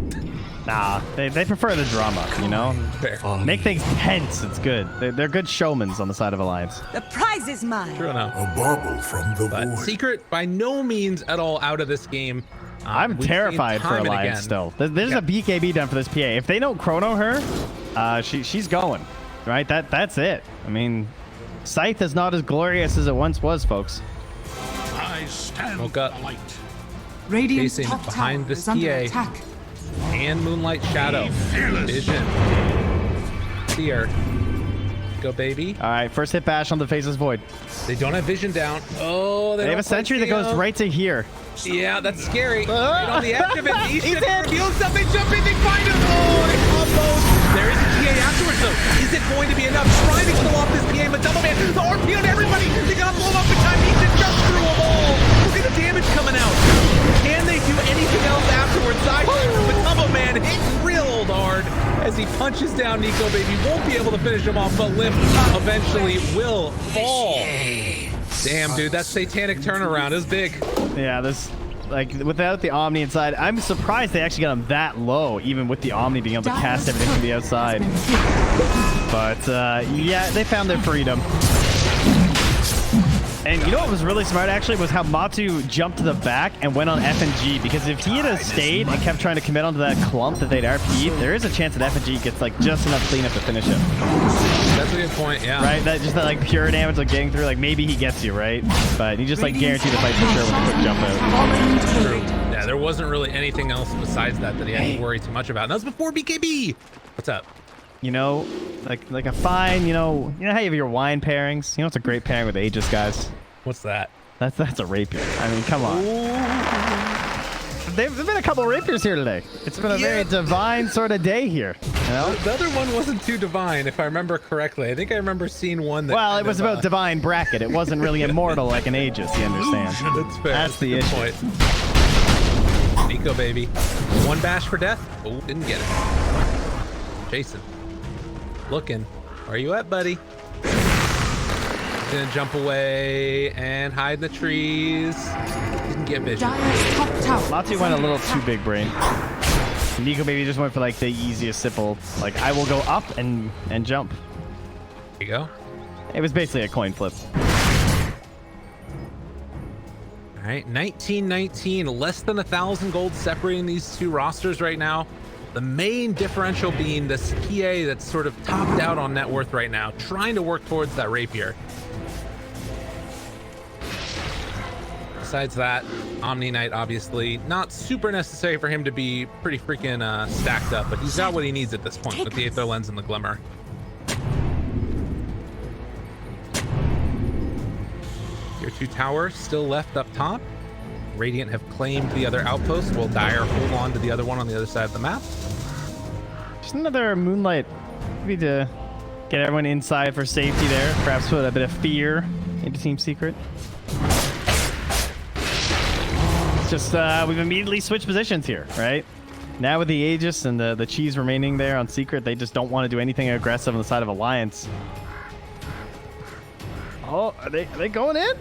Speaker 2: Nah, they prefer the drama, you know?
Speaker 1: Fair.
Speaker 2: Make things tense, it's good. They're good showmans on the side of Alliance.
Speaker 4: The prize is mine.
Speaker 1: True enough.
Speaker 6: A bauble from the void.
Speaker 1: Secret, by no means at all out of this game.
Speaker 2: I'm terrified for Alliance still. There's a BKB done for this PA. If they don't chrono her, she's going, right? That's it. I mean, Scythe is not as glorious as it once was, folks.
Speaker 6: I stand
Speaker 1: Woke up.
Speaker 6: light.
Speaker 3: Radiant's
Speaker 1: Facing
Speaker 3: top
Speaker 1: behind
Speaker 3: tower
Speaker 1: this
Speaker 3: is under
Speaker 1: PA.
Speaker 3: attack.
Speaker 1: And Moonlight Shadow. Vision. Seer. Go, baby.
Speaker 2: All right, first hit bash on the Faceless Void.
Speaker 1: They don't have vision down. Oh,
Speaker 2: They have a sentry that goes right to here.
Speaker 1: Yeah, that's scary. Right on the edge of it. He's reveals something. Jump in. They find him. Oh, they combos. There is a PA afterwards, though. Is it going to be enough? Trying to kill off this PA, but Double Man. The RP on everybody. They got to blow up in time. He's just through a wall. Look at the damage coming out. Can they do anything else afterwards? But Double Man hit real hard as he punches down Nico Baby. Won't be able to finish him off, but Limp eventually will fall. Damn, dude, that satanic turnaround is big.
Speaker 2: Yeah, this, like, without the Omni inside, I'm surprised they actually got him that low, even with the Omni being able to cast everything from the outside. But, yeah, they found their freedom. And you know what was really smart, actually, was how Matsu jumped to the back and went on FNG, because if he had stayed and kept trying to commit onto that clump that they'd RP'd, there is a chance that FNG gets, like, just enough cleanup to finish him.
Speaker 1: That's a good point, yeah.
Speaker 2: Right? That like, pure damage, like, getting through, like, maybe he gets you, right? But you just, like, guarantee the fight for sure with a quick jump out.
Speaker 1: True. Yeah, there wasn't really anything else besides that he had to worry too much about. And that was before BKB. What's up?
Speaker 2: You know, like a fine, you know how you have your wine pairings? You know, it's a great pairing with Aegis, guys.
Speaker 1: What's that?
Speaker 2: That's a rapier. I mean, come on. There've been a couple of rapiers here today. It's been a very divine sort of day here. You know?
Speaker 1: The other one wasn't too divine, if I remember correctly. I think I remember seeing one that.
Speaker 2: Well, it was about divine bracket. It wasn't really immortal like an Aegis. You understand?
Speaker 1: That's fair.
Speaker 2: That's the
Speaker 1: a good
Speaker 2: issue.
Speaker 1: point. Nico, baby. 1 bash for death. Oh, didn't get it. Jason. Looking. Where are you at, buddy? Gonna jump away and hide in the trees. Didn't get vision.
Speaker 3: Dire's top tower.
Speaker 2: Matsu went a little too big brain. Nico maybe just went for like the easiest simple, like I will go up and jump.
Speaker 1: There you go.
Speaker 2: It was basically a coin flip.
Speaker 1: All right, 1919, less than 1,000 gold separating these two rosters right now. The main differential being this PA that's sort of topped out on net worth right now, trying to work towards that rapier. Besides that, Omni Knight obviously not super necessary for him to be pretty freaking stacked up, but he's got what he needs at this point with the Aether Lens and the Glimmer. Tier 2 tower still left up top. Radiant have claimed the other outpost, while Dire hold on to the other one on the other side of the map.
Speaker 2: Just another Moonlight. Maybe to get everyone inside for safety there. Perhaps put a bit of fear into Team Secret. It's just we've immediately switched positions here, right? Now with the Aegis and the cheese remaining there on Secret, they just don't want to do anything aggressive on the side of Alliance. Oh, are they going in?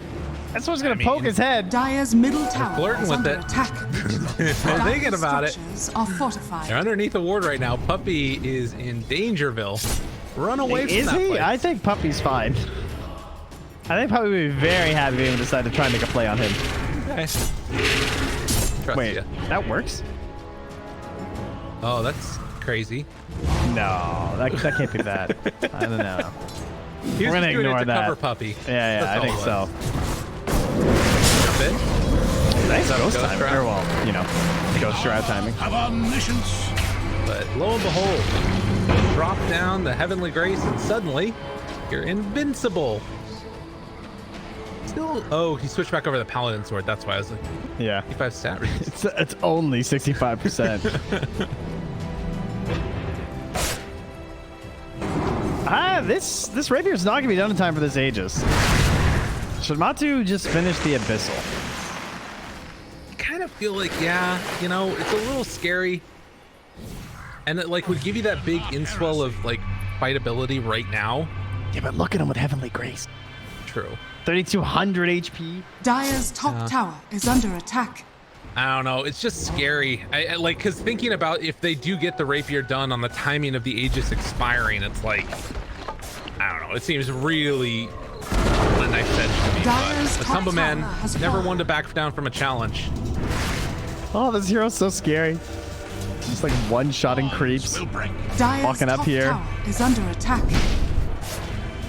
Speaker 2: That's what's going to poke his head.
Speaker 3: Dire's middle tower
Speaker 1: flirting
Speaker 3: is
Speaker 1: with
Speaker 3: under
Speaker 1: it.
Speaker 3: attack.
Speaker 1: They're thinking about it.
Speaker 3: Structures are fortified.
Speaker 1: They're underneath the ward right now. Puppy is in Dangerville. Run away from
Speaker 2: Is
Speaker 1: that
Speaker 2: he?
Speaker 1: place.
Speaker 2: I think Puppy's fine. I think Puppy would be very happy if he decide to try and make a play on him.
Speaker 1: Okay. Trust
Speaker 2: Wait,
Speaker 1: ya.
Speaker 2: that works?
Speaker 1: Oh, that's crazy.
Speaker 2: No, that can't be that. I don't know.
Speaker 1: He was
Speaker 2: We're gonna
Speaker 1: just doing
Speaker 2: ignore
Speaker 1: it to
Speaker 2: that.
Speaker 1: cover Puppy.
Speaker 2: Yeah,
Speaker 1: That's
Speaker 2: I
Speaker 1: all
Speaker 2: think
Speaker 1: it
Speaker 2: so.
Speaker 1: was. Jump in.
Speaker 2: Nice
Speaker 1: Ghost
Speaker 2: ghost time.
Speaker 1: trap.
Speaker 2: Or, well, you know, ghost shroud timing.
Speaker 6: Have omniscience.
Speaker 1: But lo and behold, drop down the Heavenly Grace, and suddenly you're invincible. Still, oh, he switched back over the Paladin sword. That's why I was like,
Speaker 2: Yeah.
Speaker 1: 55 stat resist.
Speaker 2: It's only 65%. This Rapier's not gonna be done in time for this Aegis. Should Matu just finish the Abyssal?
Speaker 1: I kind of feel like, yeah, you know, it's a little scary. And it like would give you that big inswell of like fightability right now.
Speaker 2: Yeah, but look at him with Heavenly Grace.
Speaker 1: True.
Speaker 2: 3,200 HP.
Speaker 3: Dire's top tower is under attack.
Speaker 1: I don't know. It's just scary. I like, because thinking about if they do get the Rapier done on the timing of the Aegis expiring, it's like, I don't know. It seems really a knife edge to me.
Speaker 3: Dire's
Speaker 1: But
Speaker 3: top
Speaker 1: Tumble Man
Speaker 3: tower has
Speaker 1: never
Speaker 3: fallen.
Speaker 1: one to back down from a challenge.
Speaker 2: Oh, this hero's so scary. Just like one-shotting creeps.
Speaker 6: Will break.
Speaker 3: Dire's
Speaker 2: Walking up
Speaker 3: top
Speaker 2: here.
Speaker 3: tower is under attack.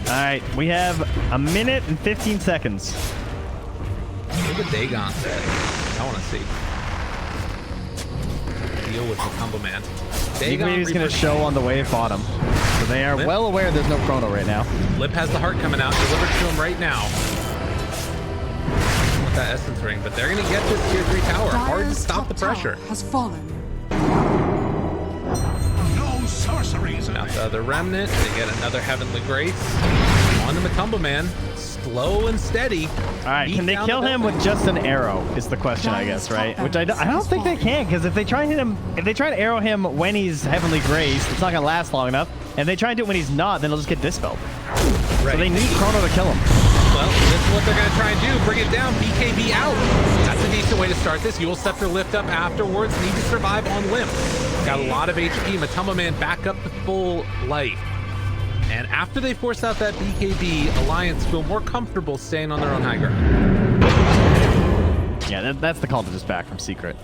Speaker 2: All right, we have a minute and 15 seconds.
Speaker 1: Look at Dagon said. I want to see. Deal with the Tumble Man. Dagon
Speaker 2: He's going to
Speaker 1: Reaper-
Speaker 2: show on the wave bottom. So they are
Speaker 1: Lip.
Speaker 2: well aware there's no chrono right now.
Speaker 1: Lip has the heart coming out, delivered to him right now. With that essence ring, but they're gonna get this tier 3 tower. Hard to
Speaker 3: Dire's
Speaker 1: stop
Speaker 3: top
Speaker 1: the pressure.
Speaker 3: tower has fallen.
Speaker 6: No sorceries.
Speaker 1: Now the other remnant, they get another Heavenly Grace. On the Matumba Man, slow and steady.
Speaker 2: All right,
Speaker 1: Beat
Speaker 2: can they
Speaker 1: down
Speaker 2: kill
Speaker 1: the
Speaker 2: him with just an arrow is the question, I guess, right?
Speaker 3: Dire's
Speaker 2: Which I don't think they can, because if they try and hit him, if they try to arrow him when he's Heavenly Grace, it's not going to last long enough. And if they try and do it when he's not, then he'll just get dispelled.
Speaker 1: Right.
Speaker 2: So they need chrono to kill him.
Speaker 1: Well, this is what they're gonna try and do. Bring it down, BKB out. That's a decent way to start this. You'll Scepter lift up afterwards. Need to survive on limp. Got a lot of HP. Matumba Man back up to full life. And after they force out that BKB, Alliance feel more comfortable staying on their own high ground.
Speaker 2: Yeah, that's the call to just back from Secret.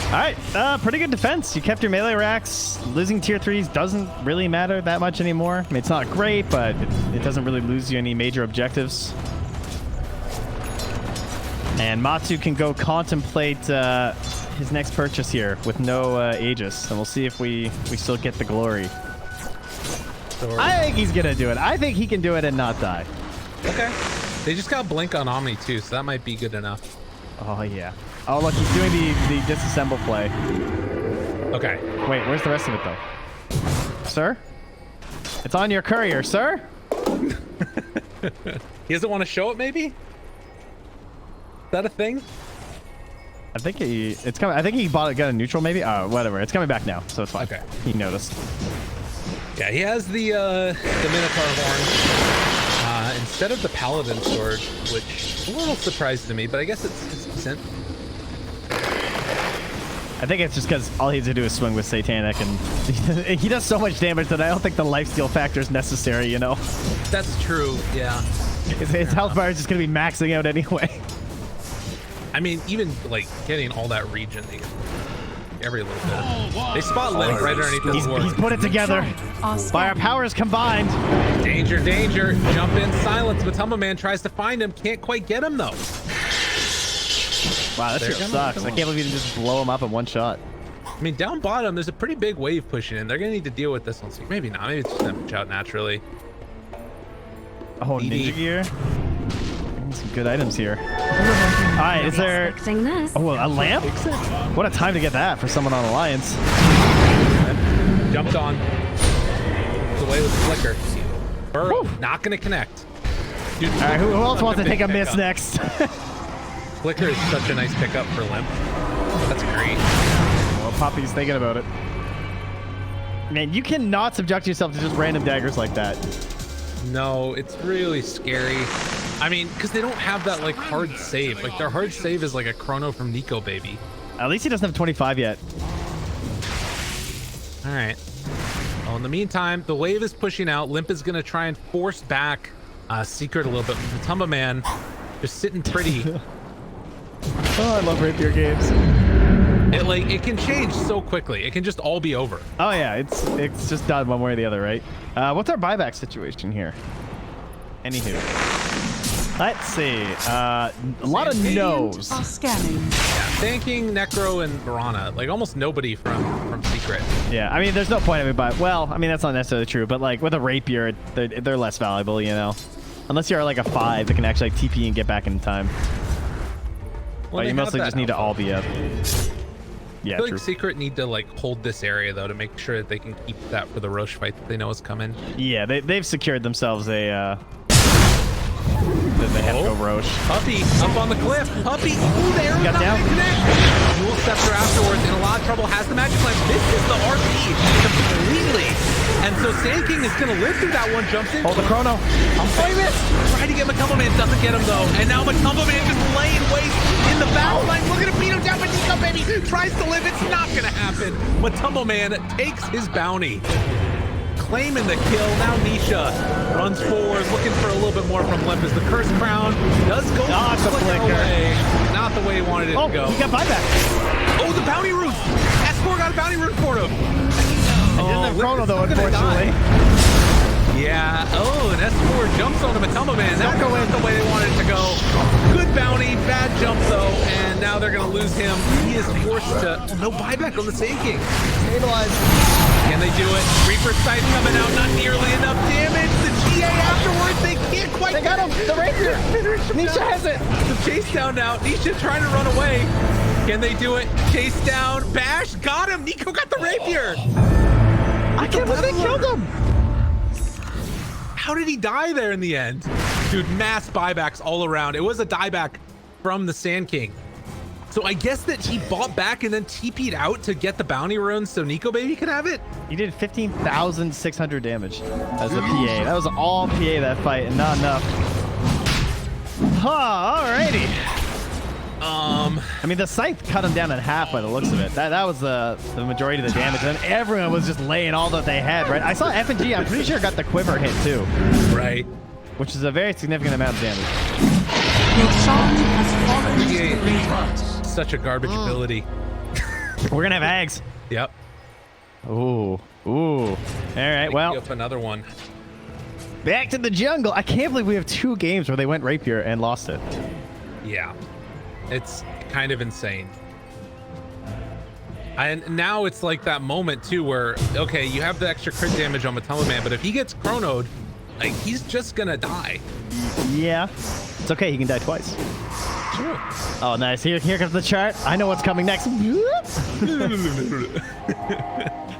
Speaker 2: All right, pretty good defense. You kept your melee racks. Losing tier 3s doesn't really matter that much anymore. I mean, it's not great, but it doesn't really lose you any major objectives. And Matsu can go contemplate his next purchase here with no Aegis. And we'll see if we still get the glory.
Speaker 1: So
Speaker 2: I think he's going to do it. I think he can do it and not die.
Speaker 1: okay. They just got Blink on Omni too, so that might be good enough.
Speaker 2: Oh, yeah. Oh, look, he's doing the disassemble play.
Speaker 1: Okay.
Speaker 2: Wait, where's the rest of it, though? Sir? It's on your courier, sir?
Speaker 1: He doesn't want to show it, maybe? Is that a thing?
Speaker 2: I think it's coming. I think he got a neutral, maybe. Whatever. It's coming back now, so it's fine.
Speaker 1: Okay.
Speaker 2: He noticed.
Speaker 1: Yeah, he has the Minotaur horn instead of the Paladin sword, which is a little surprising to me, but I guess it's decent.
Speaker 2: I think it's just because all he has to do is swing with Satanic, and he does so much damage that I don't think the lifesteal factor is necessary, you know?
Speaker 1: That's true, yeah.
Speaker 2: His health bar is just going to be maxing out anyway.
Speaker 1: I mean, even like getting all that region, they get every little bit. They spot Limp right underneath the
Speaker 2: He's
Speaker 1: ward.
Speaker 2: put it together. By our powers combined.
Speaker 1: Danger, danger. Jump in silence. Matumba Man tries to find him. Can't quite get him, though.
Speaker 2: Wow, that shit sucks. I can't believe you can just blow him up in one shot.
Speaker 1: I mean, down bottom, there's a pretty big wave pushing in. They're going to need to deal with this one. So maybe not. Maybe it's just going to push out naturally.
Speaker 2: Oh,
Speaker 1: DD.
Speaker 2: Ninja Gear? Some good items here. All right, is there...
Speaker 4: Fixing this.
Speaker 2: Oh, a lamp? What a time to get that for someone on Alliance.
Speaker 1: Jumped on. Away with the flicker. Burrow, not going to connect. Dude,
Speaker 2: All right, who else wants to take a miss
Speaker 1: pickup.
Speaker 2: next?
Speaker 1: Flicker is such a nice pickup for Limp. That's great.
Speaker 2: Well, Poppy's thinking about it. Man, you cannot subject yourself to just random daggers like that.
Speaker 1: No, it's really scary. I mean, because they don't have that like hard save. Like their hard save is like a chrono from Nico Baby.
Speaker 2: At least he doesn't have 25 yet.
Speaker 1: All right. Well, in the meantime, the wave is pushing out. Limp is going to try and force back Secret a little bit. The Tumba Man just sitting pretty.
Speaker 2: Oh, I love rapier games.
Speaker 1: It can change so quickly. It can just all be over.
Speaker 2: Oh yeah, it's just done one way or the other, right? What's our buyback situation here? Anywho, let's see. A lot of no's.
Speaker 3: Are scanning.
Speaker 1: Thanking Necro and Verana, like almost nobody from Secret.
Speaker 2: Yeah, I mean, there's no point in me buying. Well, I mean, that's not necessarily true, but like with a rapier, they're less valuable, you know, unless you're like a 5 that can actually like, TP and get back in time.
Speaker 1: Well,
Speaker 2: But you mostly just need to all be up. Yeah,
Speaker 1: I feel
Speaker 2: true.
Speaker 1: like Secret need to like hold this area though to make sure that they can keep that for the Roche fight that they know is coming.
Speaker 2: Yeah, they've secured themselves a. Then they have to go Roche.
Speaker 1: Puppy up on the cliff. Puppy. Ooh, the arrow's
Speaker 2: Got
Speaker 1: not
Speaker 2: down.
Speaker 1: gonna connect. Dual Scepter afterwards in a lot of trouble. Has the magic lamp. This is the RP completely. And so Sand King is gonna live through that one. Jumps in.
Speaker 2: Hold the chrono.
Speaker 1: I'm famous. Trying to get Matumbo Man, doesn't get him though. And now Matumbo Man just laying waste in the battle line. We're gonna beat him down, but Nico Baby tries to live. It's not gonna happen. Matumbo Man takes his bounty. Claiming the kill. Now Nisha runs forward, looking for a little bit more from Limp as the Curse Crown does go
Speaker 2: Not the flicker.
Speaker 1: away. Not the way he wanted it
Speaker 2: Oh,
Speaker 1: to go.
Speaker 2: he got buyback.
Speaker 1: Oh, the bounty route. S4 got a bounty route for him.
Speaker 2: He didn't have chrono though,
Speaker 1: Limp is still gonna
Speaker 2: unfortunately.
Speaker 1: die. Yeah. Oh, and S4 jumps on the Matumbo Man. That's
Speaker 2: go in.
Speaker 1: the way they wanted it to go. Good bounty, bad jump though, and now they're gonna lose him. He is forced to. Oh, no buyback on the Sand King.
Speaker 2: Stabilize.
Speaker 1: Can they do it? Reaper Sight coming out, not nearly enough damage. The GA afterwards, they can't quite.
Speaker 2: They got him. The rapier. Nisha has it.
Speaker 1: The chase down now. Nisha trying to run away. Can they do it? Chase down. Bash got him. Nico got the rapier.
Speaker 2: I can't believe they killed him.
Speaker 1: How did he die there in the end? Dude, mass buybacks all around. It was a dieback from the Sand King. So I guess that he bought back and then TP'd out to get the bounty runes so Nico Baby could have it?
Speaker 2: He did 15,600 damage as a PA. That was all PA that fight and not enough. Huh, alrighty. I mean, the scythe cut him down in half by the looks of it. That was the majority of the damage. And then everyone was just laying all that they had, right? I saw F&G, I'm pretty sure got the quiver hit too.
Speaker 1: Right.
Speaker 2: Which is a very significant amount of damage.
Speaker 3: Roshan has fallen to the
Speaker 1: GA,
Speaker 3: grave.
Speaker 1: such a garbage ability.
Speaker 2: We're gonna have Ags.
Speaker 1: Yep.
Speaker 2: Ooh. All right, well,
Speaker 1: Up another one.
Speaker 2: back to the jungle. I can't believe we have 2 games where they went rapier and lost it.
Speaker 1: Yeah. It's kind of insane. And now it's like that moment too where, okay, you have the extra crit damage on Matumbo Man, but if he gets chronoed, like he's just gonna die.
Speaker 2: Yeah. It's okay, he can die twice.
Speaker 1: True.
Speaker 2: Oh, nice. Here comes the chart. I know what's coming next.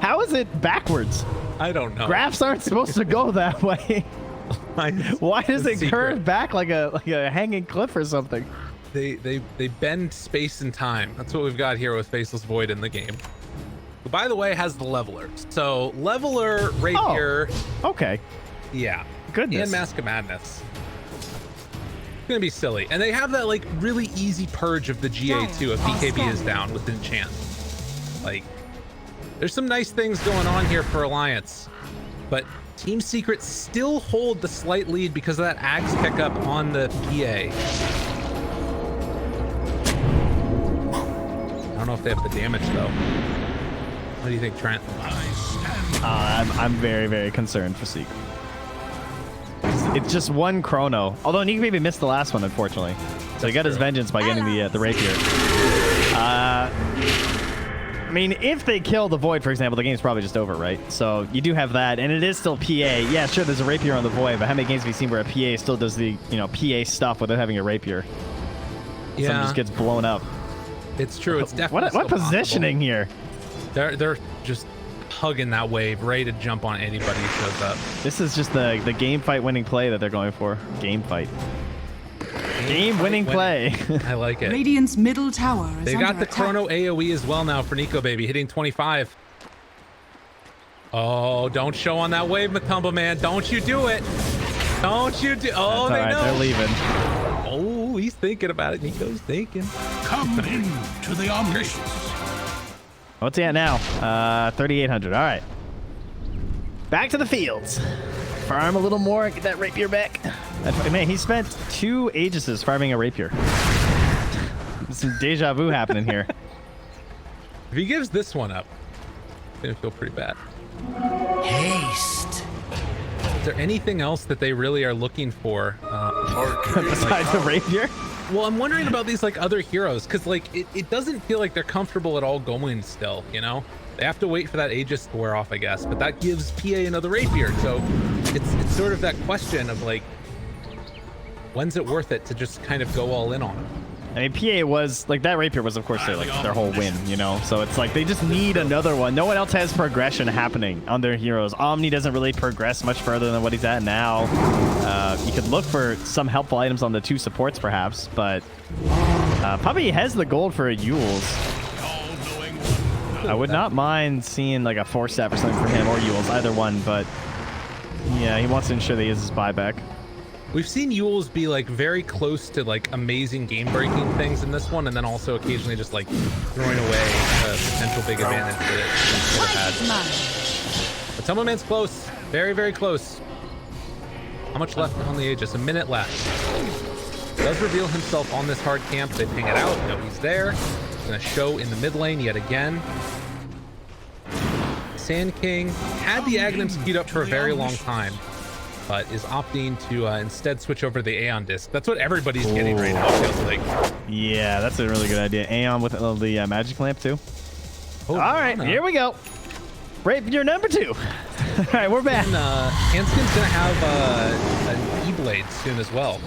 Speaker 2: How is it backwards?
Speaker 1: I don't know.
Speaker 2: Graphs aren't supposed to go that way. Why does it curve back like a hanging cliff or something?
Speaker 1: They bend space and time. That's what we've got here with Faceless Void in the game. Who, by the way, has the leveler. So leveler rapier.
Speaker 2: Oh, okay.
Speaker 1: Yeah.
Speaker 2: Goodness.
Speaker 1: And Mask of Madness. It's gonna be silly. And they have that like really easy purge of the GA too if BKB is down with Enchant. Like, there's some nice things going on here for Alliance, but Team Secret still hold the slight lead because of that Axe pickup on the PA. I don't know if they have the damage though. What do you think, Trent?
Speaker 2: I'm very, very concerned for Secret. It's just one chrono. Although Nico maybe missed the last one, unfortunately. So he got his vengeance by getting the rapier. mean, if they kill the Void, for example, the game's probably just over, right? So you do have that, and it is still PA. Yeah, sure, there's a rapier on the Void, but how many games have we seen where a PA still does the, PA stuff without having a rapier?
Speaker 1: Yeah.
Speaker 2: Someone just gets blown up.
Speaker 1: It's true. It's definitely
Speaker 2: What positioning here?
Speaker 1: They're just hugging that wave, ready to jump on anybody who shows up.
Speaker 2: This is just the game fight winning play that they're going for. Game fight. Game winning play.
Speaker 1: I like it.
Speaker 3: Radiant's middle tower is
Speaker 1: They
Speaker 3: under
Speaker 1: got the
Speaker 3: attack.
Speaker 1: chrono AoE as well now for Nico Baby, hitting 25. Oh, don't show on that wave, Matumba man. Don't you do it. Don't you do. Oh,
Speaker 2: That's
Speaker 1: they
Speaker 2: all right,
Speaker 1: know.
Speaker 2: they're leaving.
Speaker 1: Oh, he's thinking about it. Nico's thinking.
Speaker 6: Come into the omniscience.
Speaker 2: What's he at now? 3,800. All right. Back to the fields. Farm a little more. Get that rapier back. Man, he spent 2 Aegises farming a rapier. Some deja vu happening here.
Speaker 1: If he gives this one up, it's going to feel pretty bad.
Speaker 5: Haste.
Speaker 1: Is there anything else that they really are looking for?
Speaker 2: Besides the rapier?
Speaker 1: Well, I'm wondering about these like other heroes, because like it doesn't feel like they're comfortable at all going still, you know? They have to wait for that Aegis to wear off, I guess, but that gives PA another rapier, so it's sort of that question of like, when's it worth it to just kind of go all in on it?
Speaker 2: I mean, PA was, like, that rapier was, of course, their whole win, you know? So it's like, they just need another one. No one else has progression happening on their heroes. Omni doesn't really progress much further than what he's at now. You could look for some helpful items on the 2 supports, perhaps, but Puppy has the gold for a Yules. I would not mind seeing, like, a 4-step or something for him, or Yules, either one, but yeah, he wants to ensure that he has his buyback.
Speaker 1: We've seen Yules be like very close to like amazing game-breaking things in this one, and then also occasionally just like throwing away a potential big advantage that it could have had. But Tumble Man's close, very, very close. How much left on the Aegis? A minute left. Does reveal himself on this hard camp. They ping it out. No, he's there. He's gonna show in the mid lane yet again. Sand King had the Aghanim queued up for a very long time, but is opting to instead switch over to the Aeon disc. That's what everybody's getting right now, it feels like.
Speaker 2: Yeah, that's a really good idea. Aeon with the magic lamp, too.
Speaker 1: Oh,
Speaker 2: all right, here we go. Rapier number 2. All right, we're back.
Speaker 1: And Hanskin's going to have an E-Blade soon as well.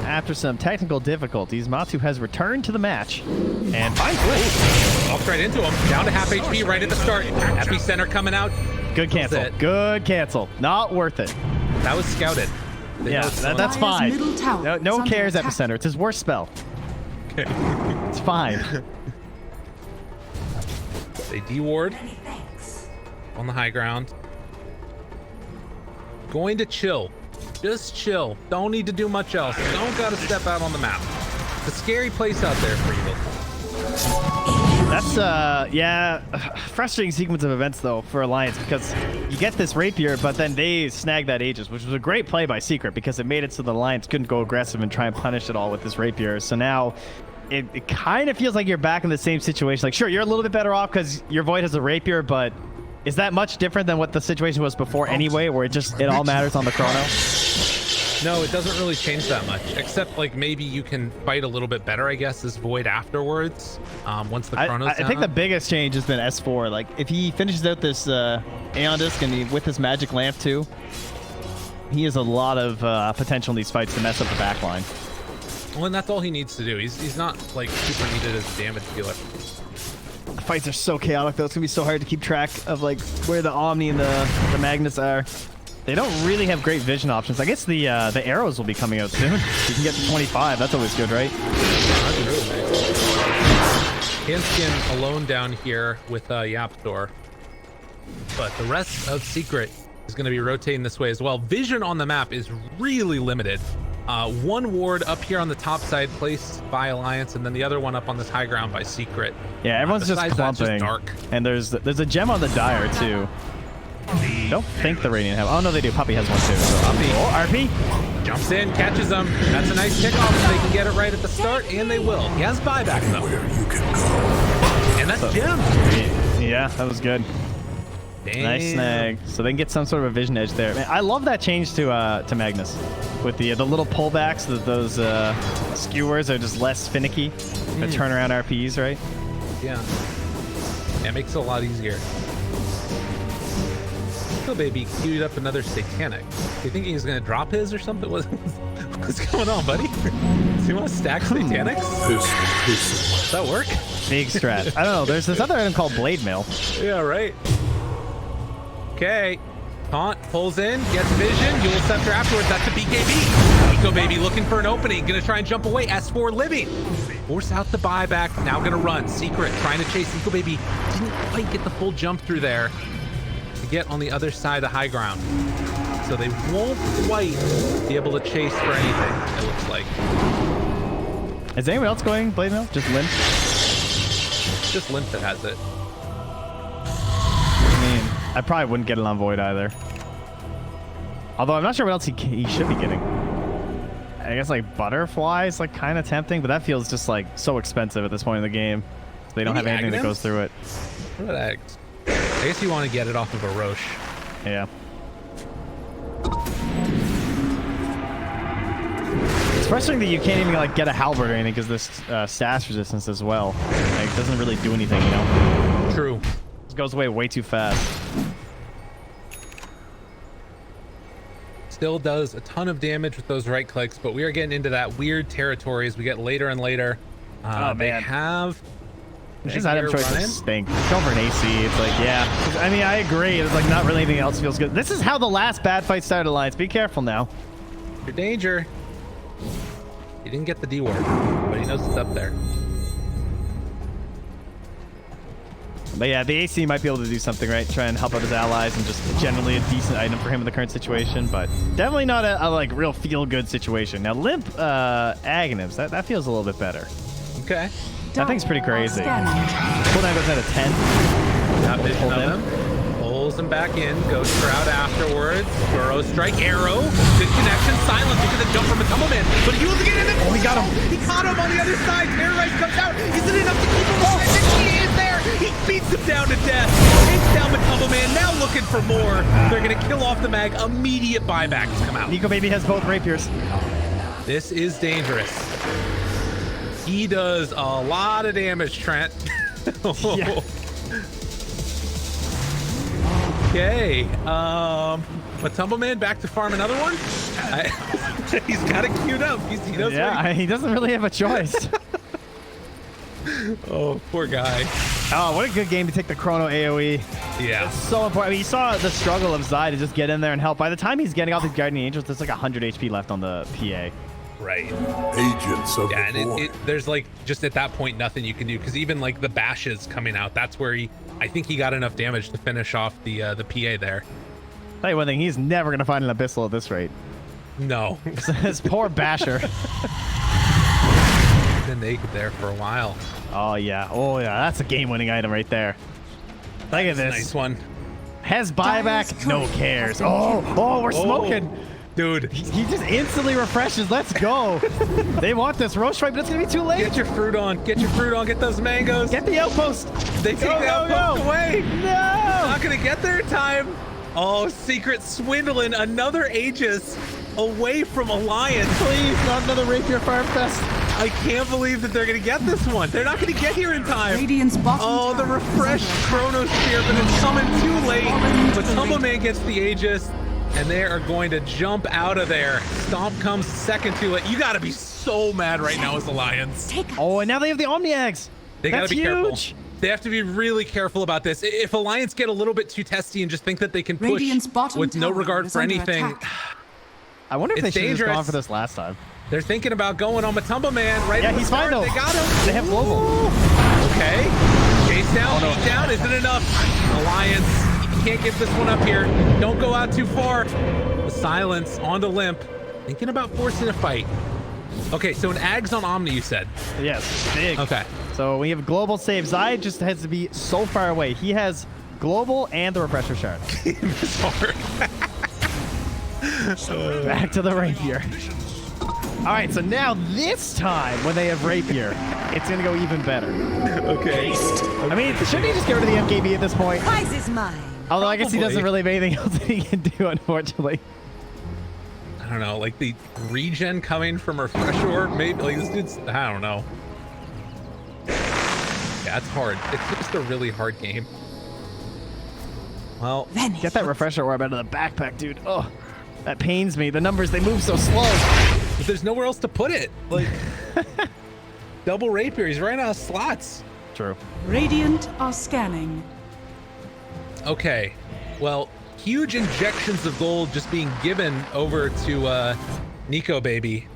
Speaker 2: After some technical difficulties, Matu has returned to the match and finds Willow.
Speaker 1: Walks right into him. Down to half HP right at the start. Epicenter coming out.
Speaker 2: Good cancel. Good cancel. Not worth it.
Speaker 1: That was scouted.
Speaker 2: Yeah, that's fine.
Speaker 3: middle tower
Speaker 2: No
Speaker 3: is
Speaker 2: cares,
Speaker 3: under attack.
Speaker 2: Epicenter. It's his worst spell.
Speaker 1: Okay.
Speaker 2: It's fine.
Speaker 1: They de-ward on the high ground. Going to chill. Just chill. Don't need to do much else. Don't gotta step out on the map. It's a scary place out there for you.
Speaker 2: That's, yeah, frustrating sequence of events, though, for Alliance, because you get this rapier, but then they snag that Aegis, which was a great play by Secret, because it made it so the Alliance couldn't go aggressive and try and punish it all with this rapier. So now it kind of feels like you're back in the same situation. Like, sure, you're a little bit better off because your Void has a rapier, but is that much different than what the situation was before anyway, where it all matters on the chrono?
Speaker 1: No, it doesn't really change that much, except like maybe you can fight a little bit better, I guess, as Void afterwards, once the chrono's
Speaker 2: I think the biggest change has been S4. Like, if he finishes out this Aeon disc and with his magic lamp too, he has a lot of potential in these fights to mess up the backline.
Speaker 1: Well, and that's all he needs to do. He's not like super needed as a damage dealer.
Speaker 2: The fights are so chaotic, though. It's gonna be so hard to keep track of like where the Omni and the Magnus are. They don't really have great vision options. I guess the arrows will be coming out soon. You can get to 25. That's always good, right?
Speaker 1: That's really nice. Hanskin alone down here with YapzOr. But the rest of Secret is going to be rotating this way as well. Vision on the map is really limited. One ward up here on the top side placed by Alliance, and then the other one up on this high ground by Secret.
Speaker 2: Yeah, everyone's just clumping.
Speaker 1: Just dark.
Speaker 2: And there's a gem on the Dire, too. I don't think the Radiant have. Oh, no, they do. Puppy has one, too. So.
Speaker 1: Puppy.
Speaker 2: Oh, RP.
Speaker 1: Jumps in, catches them. That's a nice kickoff if they can get it right at the start, and they will. He has buyback, though. And that's gem.
Speaker 2: Yeah, that was good.
Speaker 1: Damn.
Speaker 2: Nice snag. So they can get some sort of a vision edge there. Man, I love that change to Magnus. With the little pullbacks, those skewers are just less finicky. The turnaround RPs, right?
Speaker 1: Yeah. Yeah, it makes it a lot easier. Little baby queued up another satanic. You thinking he's gonna drop his or something? What's going on, buddy? Does he want to stack satanics? Does that work?
Speaker 2: Big strat. I don't know. There's this other item called Blade Mail.
Speaker 1: Yeah, right. Okay. Taunt pulls in, gets vision, Yule Scepter afterwards. That's a BKB. Eco Baby looking for an opening, gonna try and jump away. S4 living. Force out the buyback, now gonna run. Secret trying to chase Eco Baby. Didn't quite get the full jump through there to get on the other side of high ground. So they won't quite be able to chase for anything, it looks like.
Speaker 2: Is anyone else going Blade Mail? Just Limp?
Speaker 1: Just Limp that has it.
Speaker 2: I mean, I probably wouldn't get it on Void either. Although I'm not sure what else he should be getting. I guess like Butterfly is like kind of tempting, but that feels just like so expensive at this point in the game. They don't have anything that goes through it.
Speaker 1: What about eggs? I guess you want to get it off of a Roche.
Speaker 2: Yeah. It's frustrating that you can't even like get a halberd or anything because this stash resistance as well. Like, it doesn't really do anything, you know?
Speaker 1: True.
Speaker 2: It goes away way too fast.
Speaker 1: Still does a ton of damage with those right clicks, but we are getting into that weird territory as we get later and later.
Speaker 2: Oh,
Speaker 1: they
Speaker 2: man.
Speaker 1: have
Speaker 2: His item choices stink. It's over an AC. It's like, yeah. I mean, I agree. It's like not really anything else feels good. This is how the last bad fight started, Alliance. Be careful now.
Speaker 1: Your danger. He didn't get the D ward, but he knows it's up there.
Speaker 2: But yeah, the AC might be able to do something, right? Try and help out his allies and just generally a decent item for him in the current situation, but definitely not a like real feel-good situation. Now, Limp Aghanims, that feels a little bit better.
Speaker 1: Okay.
Speaker 2: That thing's pretty crazy. Cooldown goes down to 10.
Speaker 1: Got vision of him. Pulls him back in. Goes Shroud afterwards. Burrow strike arrow. Good connection. Silence. Look at the jump from a Tumbleman. But he was to get in. Oh, he got him. He caught him on the other side. Terrorize comes out. Is it enough to keep him alive? And he is there. He beats him down to death. Takes down the Tumbleman. Now looking for more. They're going to kill off the mag. Immediate buybacks come out.
Speaker 2: Eco Baby has both rapiers. This
Speaker 1: is dangerous. He does a lot of damage, Trent.
Speaker 2: Yeah.
Speaker 1: Okay. But Tumbleman back to farm another one. He's got it queued up. He knows
Speaker 2: he doesn't really have a choice.
Speaker 1: Oh, poor guy.
Speaker 2: Oh, what a good game to take the Chrono AoE.
Speaker 1: Yeah.
Speaker 2: It's so important. I mean, you saw the struggle of Zai to just get in there and help. By the time he's getting off his Guardian Angels, there's like 100 HP left on the PA.
Speaker 1: Right.
Speaker 6: Agents of
Speaker 1: yeah,
Speaker 6: the
Speaker 1: and there's like just at that point nothing you can do because even like the bashes coming out, that's where I think he got enough damage to finish off the PA there.
Speaker 2: Tell you one thing, he's never gonna find an Abyssal at this rate.
Speaker 1: No.
Speaker 2: This poor basher.
Speaker 1: Been naked there for a while.
Speaker 2: Oh yeah, that's a game-winning item right there. Look at this.
Speaker 1: Nice one.
Speaker 2: Has buyback, no cares. Oh, we're smoking.
Speaker 1: Dude,
Speaker 2: he just instantly refreshes. Let's go. They want this Roche fight, but it's gonna be too late.
Speaker 1: Get your fruit on. Get your fruit on. Get those mangoes.
Speaker 2: Get the outpost.
Speaker 1: They take the outpost away.
Speaker 2: No.
Speaker 1: Not gonna get there in time. Oh, Secret swindling another Aegis away from Alliance.
Speaker 2: Please, not another Rapier Farm Fest.
Speaker 1: I can't believe that they're gonna get this one. They're not gonna get here in time.
Speaker 3: Radiant's bottom
Speaker 1: the refreshed Chrono Spear, but it's coming too late. But Tumbleman gets the Aegis. And they are going to jump out of there. Stomp comes second to it. You got to be so mad right now as Alliance.
Speaker 2: Oh, and now they have the Omni Eggs.
Speaker 1: They got to be careful.
Speaker 2: Huge.
Speaker 1: They have to be really careful about this. If Alliance get a little bit too testy and just think that they can push with no regard for anything.
Speaker 2: I wonder if they should have gone for this last time.
Speaker 1: They're thinking about going on Matumba Man right
Speaker 2: yeah,
Speaker 1: at the
Speaker 2: he's
Speaker 1: start.
Speaker 2: fine though.
Speaker 1: They got him.
Speaker 2: They have global.
Speaker 1: Okay. Chase down, beat down. Isn't enough. Alliance, you can't get this one up here. Don't go out too far. The silence onto Limp. Thinking about forcing a fight. Okay, so an Ags on Omni, you said?
Speaker 2: Yes, big.
Speaker 1: Okay.
Speaker 2: So we have global save. Zai just has to be so far away. He has global and the refresher shard. Back to the rapier. All right, so now this time when they have rapier, it's gonna go even better.
Speaker 1: Okay.
Speaker 2: I mean, shouldn't he just get rid of the MKB at this point?
Speaker 4: Prize is mine.
Speaker 2: Although I guess he doesn't really have anything else that he can do, unfortunately.
Speaker 1: I don't know, like the regen coming from Refresher, maybe like this dude's, I don't know. Yeah, Yeah, it's hard. It's just a really hard game. Well,
Speaker 2: Get that refresher orb out of the backpack, dude. Oh, that pains me. The numbers, they move so slow.
Speaker 1: but there's nowhere else to put it. Like, double rapier. He's running out of slots.
Speaker 2: True.
Speaker 3: Radiant are scanning.
Speaker 1: Okay. Well, huge injections of gold just being given over to Nico baby,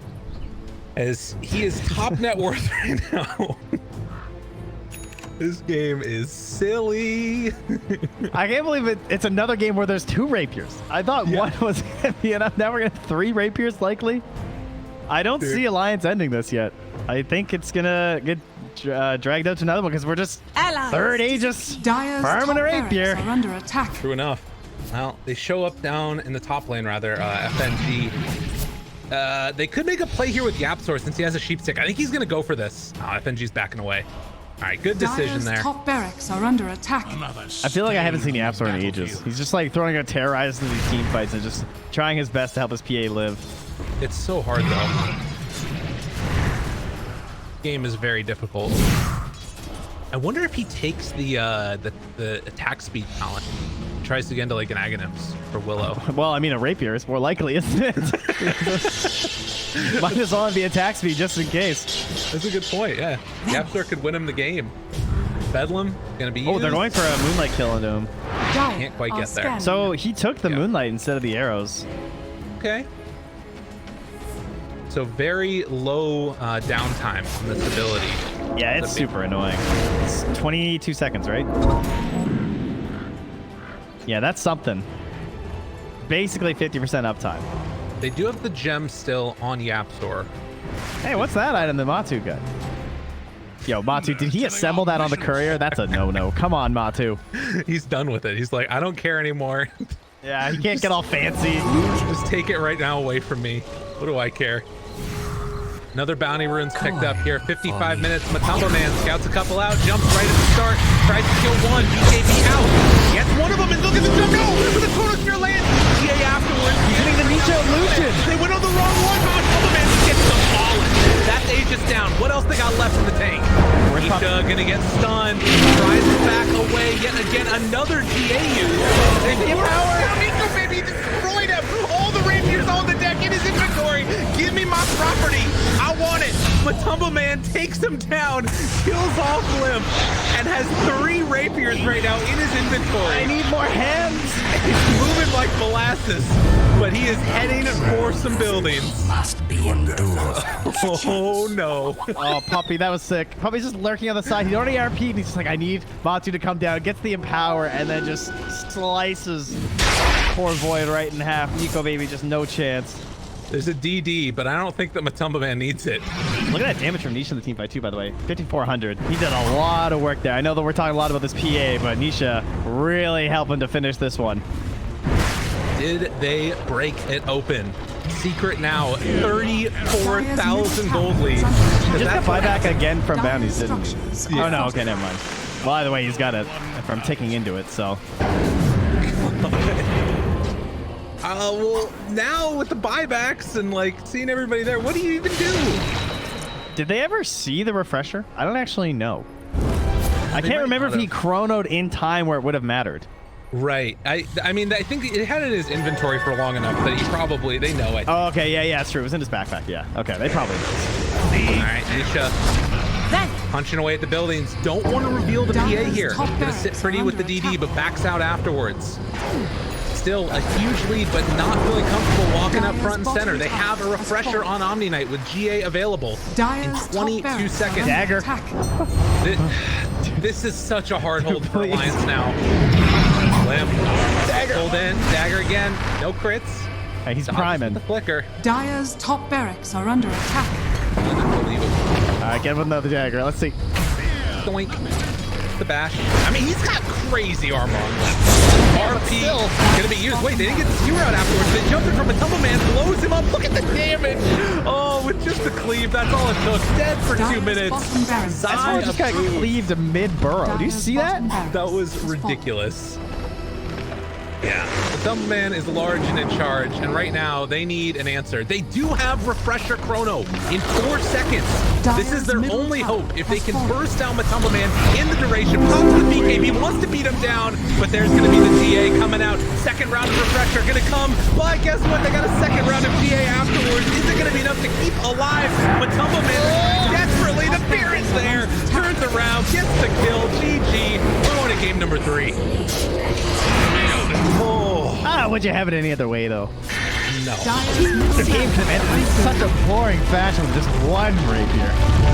Speaker 1: as he is top net worth right now. This game is silly.
Speaker 2: I can't believe it's another game where there's 2 rapiers. I thought one was going to be enough. Now we're going to have 3 rapiers likely. I don't see Alliance ending this yet. I think it's going to get dragged out to another one because we're just third Aegis
Speaker 3: Dire's
Speaker 2: farming
Speaker 3: top
Speaker 2: a rapier.
Speaker 3: barracks are under attack.
Speaker 1: True enough. Well, they show up down in the top lane, rather, FNG. They could make a play here with YapzOr since he has a sheep stick. I think he's going to go for this. Oh, FNG's backing away. All right, good decision
Speaker 3: Dire's
Speaker 1: there.
Speaker 3: top barracks are under attack.
Speaker 2: I feel like I haven't seen YapzOr in ages. He's just like throwing a terrorizer in these team fights and just trying his best to help his PA live.
Speaker 1: It's so hard, though. Game is very difficult. I wonder if he takes the attack speed talent, tries to get into like an Aghanim's for Willow.
Speaker 2: Well, I mean, a rapier is more likely, isn't it? Might as well be attack speed just in case.
Speaker 1: That's a good point, yeah. YapzOr could win him the game. Bedlam, gonna be
Speaker 2: Oh, they're
Speaker 1: used.
Speaker 2: going for a moonlight kill into him.
Speaker 3: Dire
Speaker 1: Can't quite
Speaker 3: are
Speaker 1: get there.
Speaker 3: scanning.
Speaker 2: So he took the moonlight instead of the arrows.
Speaker 1: Okay. So very low downtime on this ability.
Speaker 2: Yeah, it's super annoying. It's 22 seconds, right? Yeah, that's something. Basically 50% uptime.
Speaker 1: They do have the gem still on YapzOr.
Speaker 2: Hey, what's that item that Matu got? Yo, Matu, did he assemble that on the courier? That's a no-no. Come on, Matu.
Speaker 1: He's done with it. He's like, I don't care anymore.
Speaker 2: Yeah, he can't get all fancy.
Speaker 1: Just take it right now away from me. What do I care? Another bounty rune's picked up here. 55 minutes. Matumbo Man scouts a couple out, jumps right at the start, tries to kill one. BKB out. Gets one of them, and look at the jump. No, look at the Chronosphere land. GA afterwards.
Speaker 2: Using the Nietzsche illusion.
Speaker 1: They went on the wrong one. Matumbo Man gets demolished. That's Aegis down. What else they got left in the tank? Nisha gonna get stunned. Tries to back away. Yet again, another GA use. They get power. Nico baby destroyed him. All the rapiers on the deck in his inventory. Give me my property. I want it. Matumbo Man takes him down, kills off Limp, and has 3 rapiers right now in his inventory.
Speaker 2: I need more hands.
Speaker 1: He's moving like molasses, but he is heading for some buildings.
Speaker 5: Must be endured.
Speaker 1: Oh no.
Speaker 2: Oh, Puppy, that was sick. Puppy's just lurking on the side. He already RP'd, and he's just like, I need Matu to come down, gets the empower, and then just slices poor Void right in half. Nico baby, just no chance.
Speaker 1: There's a DD, but I don't think that Matumbo Man needs it.
Speaker 2: Look at that damage from Nisha in the team fight too, by the way. 5,400. He did a lot of work there. I know that we're talking a lot about this PA, but Nisha really helping to finish this one.
Speaker 1: Did they break it open? Secret now, 34,000 gold lead.
Speaker 2: He just got buyback again from
Speaker 3: Dire
Speaker 2: bounties, didn't he?
Speaker 3: structures
Speaker 2: Oh
Speaker 3: are
Speaker 2: no, okay, never mind. Well, either way, he's got it from ticking into it, so.
Speaker 1: Well, now with the buybacks and like seeing everybody there, what do you even do?
Speaker 2: Did they ever see the refresher? I don't actually know. I
Speaker 1: They
Speaker 2: can't
Speaker 1: might
Speaker 2: remember
Speaker 1: not
Speaker 2: if he chronoed in time where it would have mattered.
Speaker 1: Right. I mean, I think it had it in his inventory for long enough that he probably, they know it.
Speaker 2: Oh, okay, yeah, it's true. It was in his backpack, yeah. Okay, they probably did.
Speaker 1: All right, Nisha punching away at the buildings. Don't want to reveal the PA here. Gonna sit pretty with the DD, but backs out afterwards. Still a huge lead, but not really comfortable walking up front and center. They have a refresher on Omni Knight with GA available in 22 seconds.
Speaker 2: Dagger.
Speaker 1: This is such a hard hold for Alliance now. Limp. Dagger. Hold in. Dagger again. No crits.
Speaker 2: Hey, he's
Speaker 1: Dodges
Speaker 2: priming.
Speaker 1: with the flicker.
Speaker 3: Dire's top barracks are under attack.
Speaker 1: Unbelievable.
Speaker 2: All right, get with another dagger. Let's see.
Speaker 1: Doink. The bash. I mean, he's got crazy armor on Limp. RP gonna be used. Wait, they didn't get the zero out afterwards. They jumped in from a Tumble Man, blows him up. Look at the damage. Oh, with just the cleave, that's all it took. Dead for 2
Speaker 3: Dire's
Speaker 1: minutes.
Speaker 3: bottom barracks
Speaker 2: That's
Speaker 1: Sigh
Speaker 2: why
Speaker 1: of
Speaker 2: just got
Speaker 1: food.
Speaker 2: cleaved mid-burrow. Do you
Speaker 3: Dire's
Speaker 2: see that?
Speaker 3: bottom barracks
Speaker 1: That was
Speaker 3: is falling.
Speaker 1: ridiculous. Yeah. The Dumb Man is large and in charge, and right now they need an answer. They do have Refresher Chrono in 4 seconds. This is their only hope. If they can burst down Matumba Man in the duration, pops the BKB, wants to beat him down, but there's going to be the TA coming out. Second round of Refresher going to come, but guess what? They got a second round of TA afterwards. Is it going to be enough to keep alive Matumba Man? Desperately, the Fear's there, turns around, gets the kill. GG. We're going to game number 3.
Speaker 2: Would you have it any other way, though?
Speaker 1: No.
Speaker 3: Dire's middle
Speaker 2: The game could have ended in such a boring fashion with just one rapier.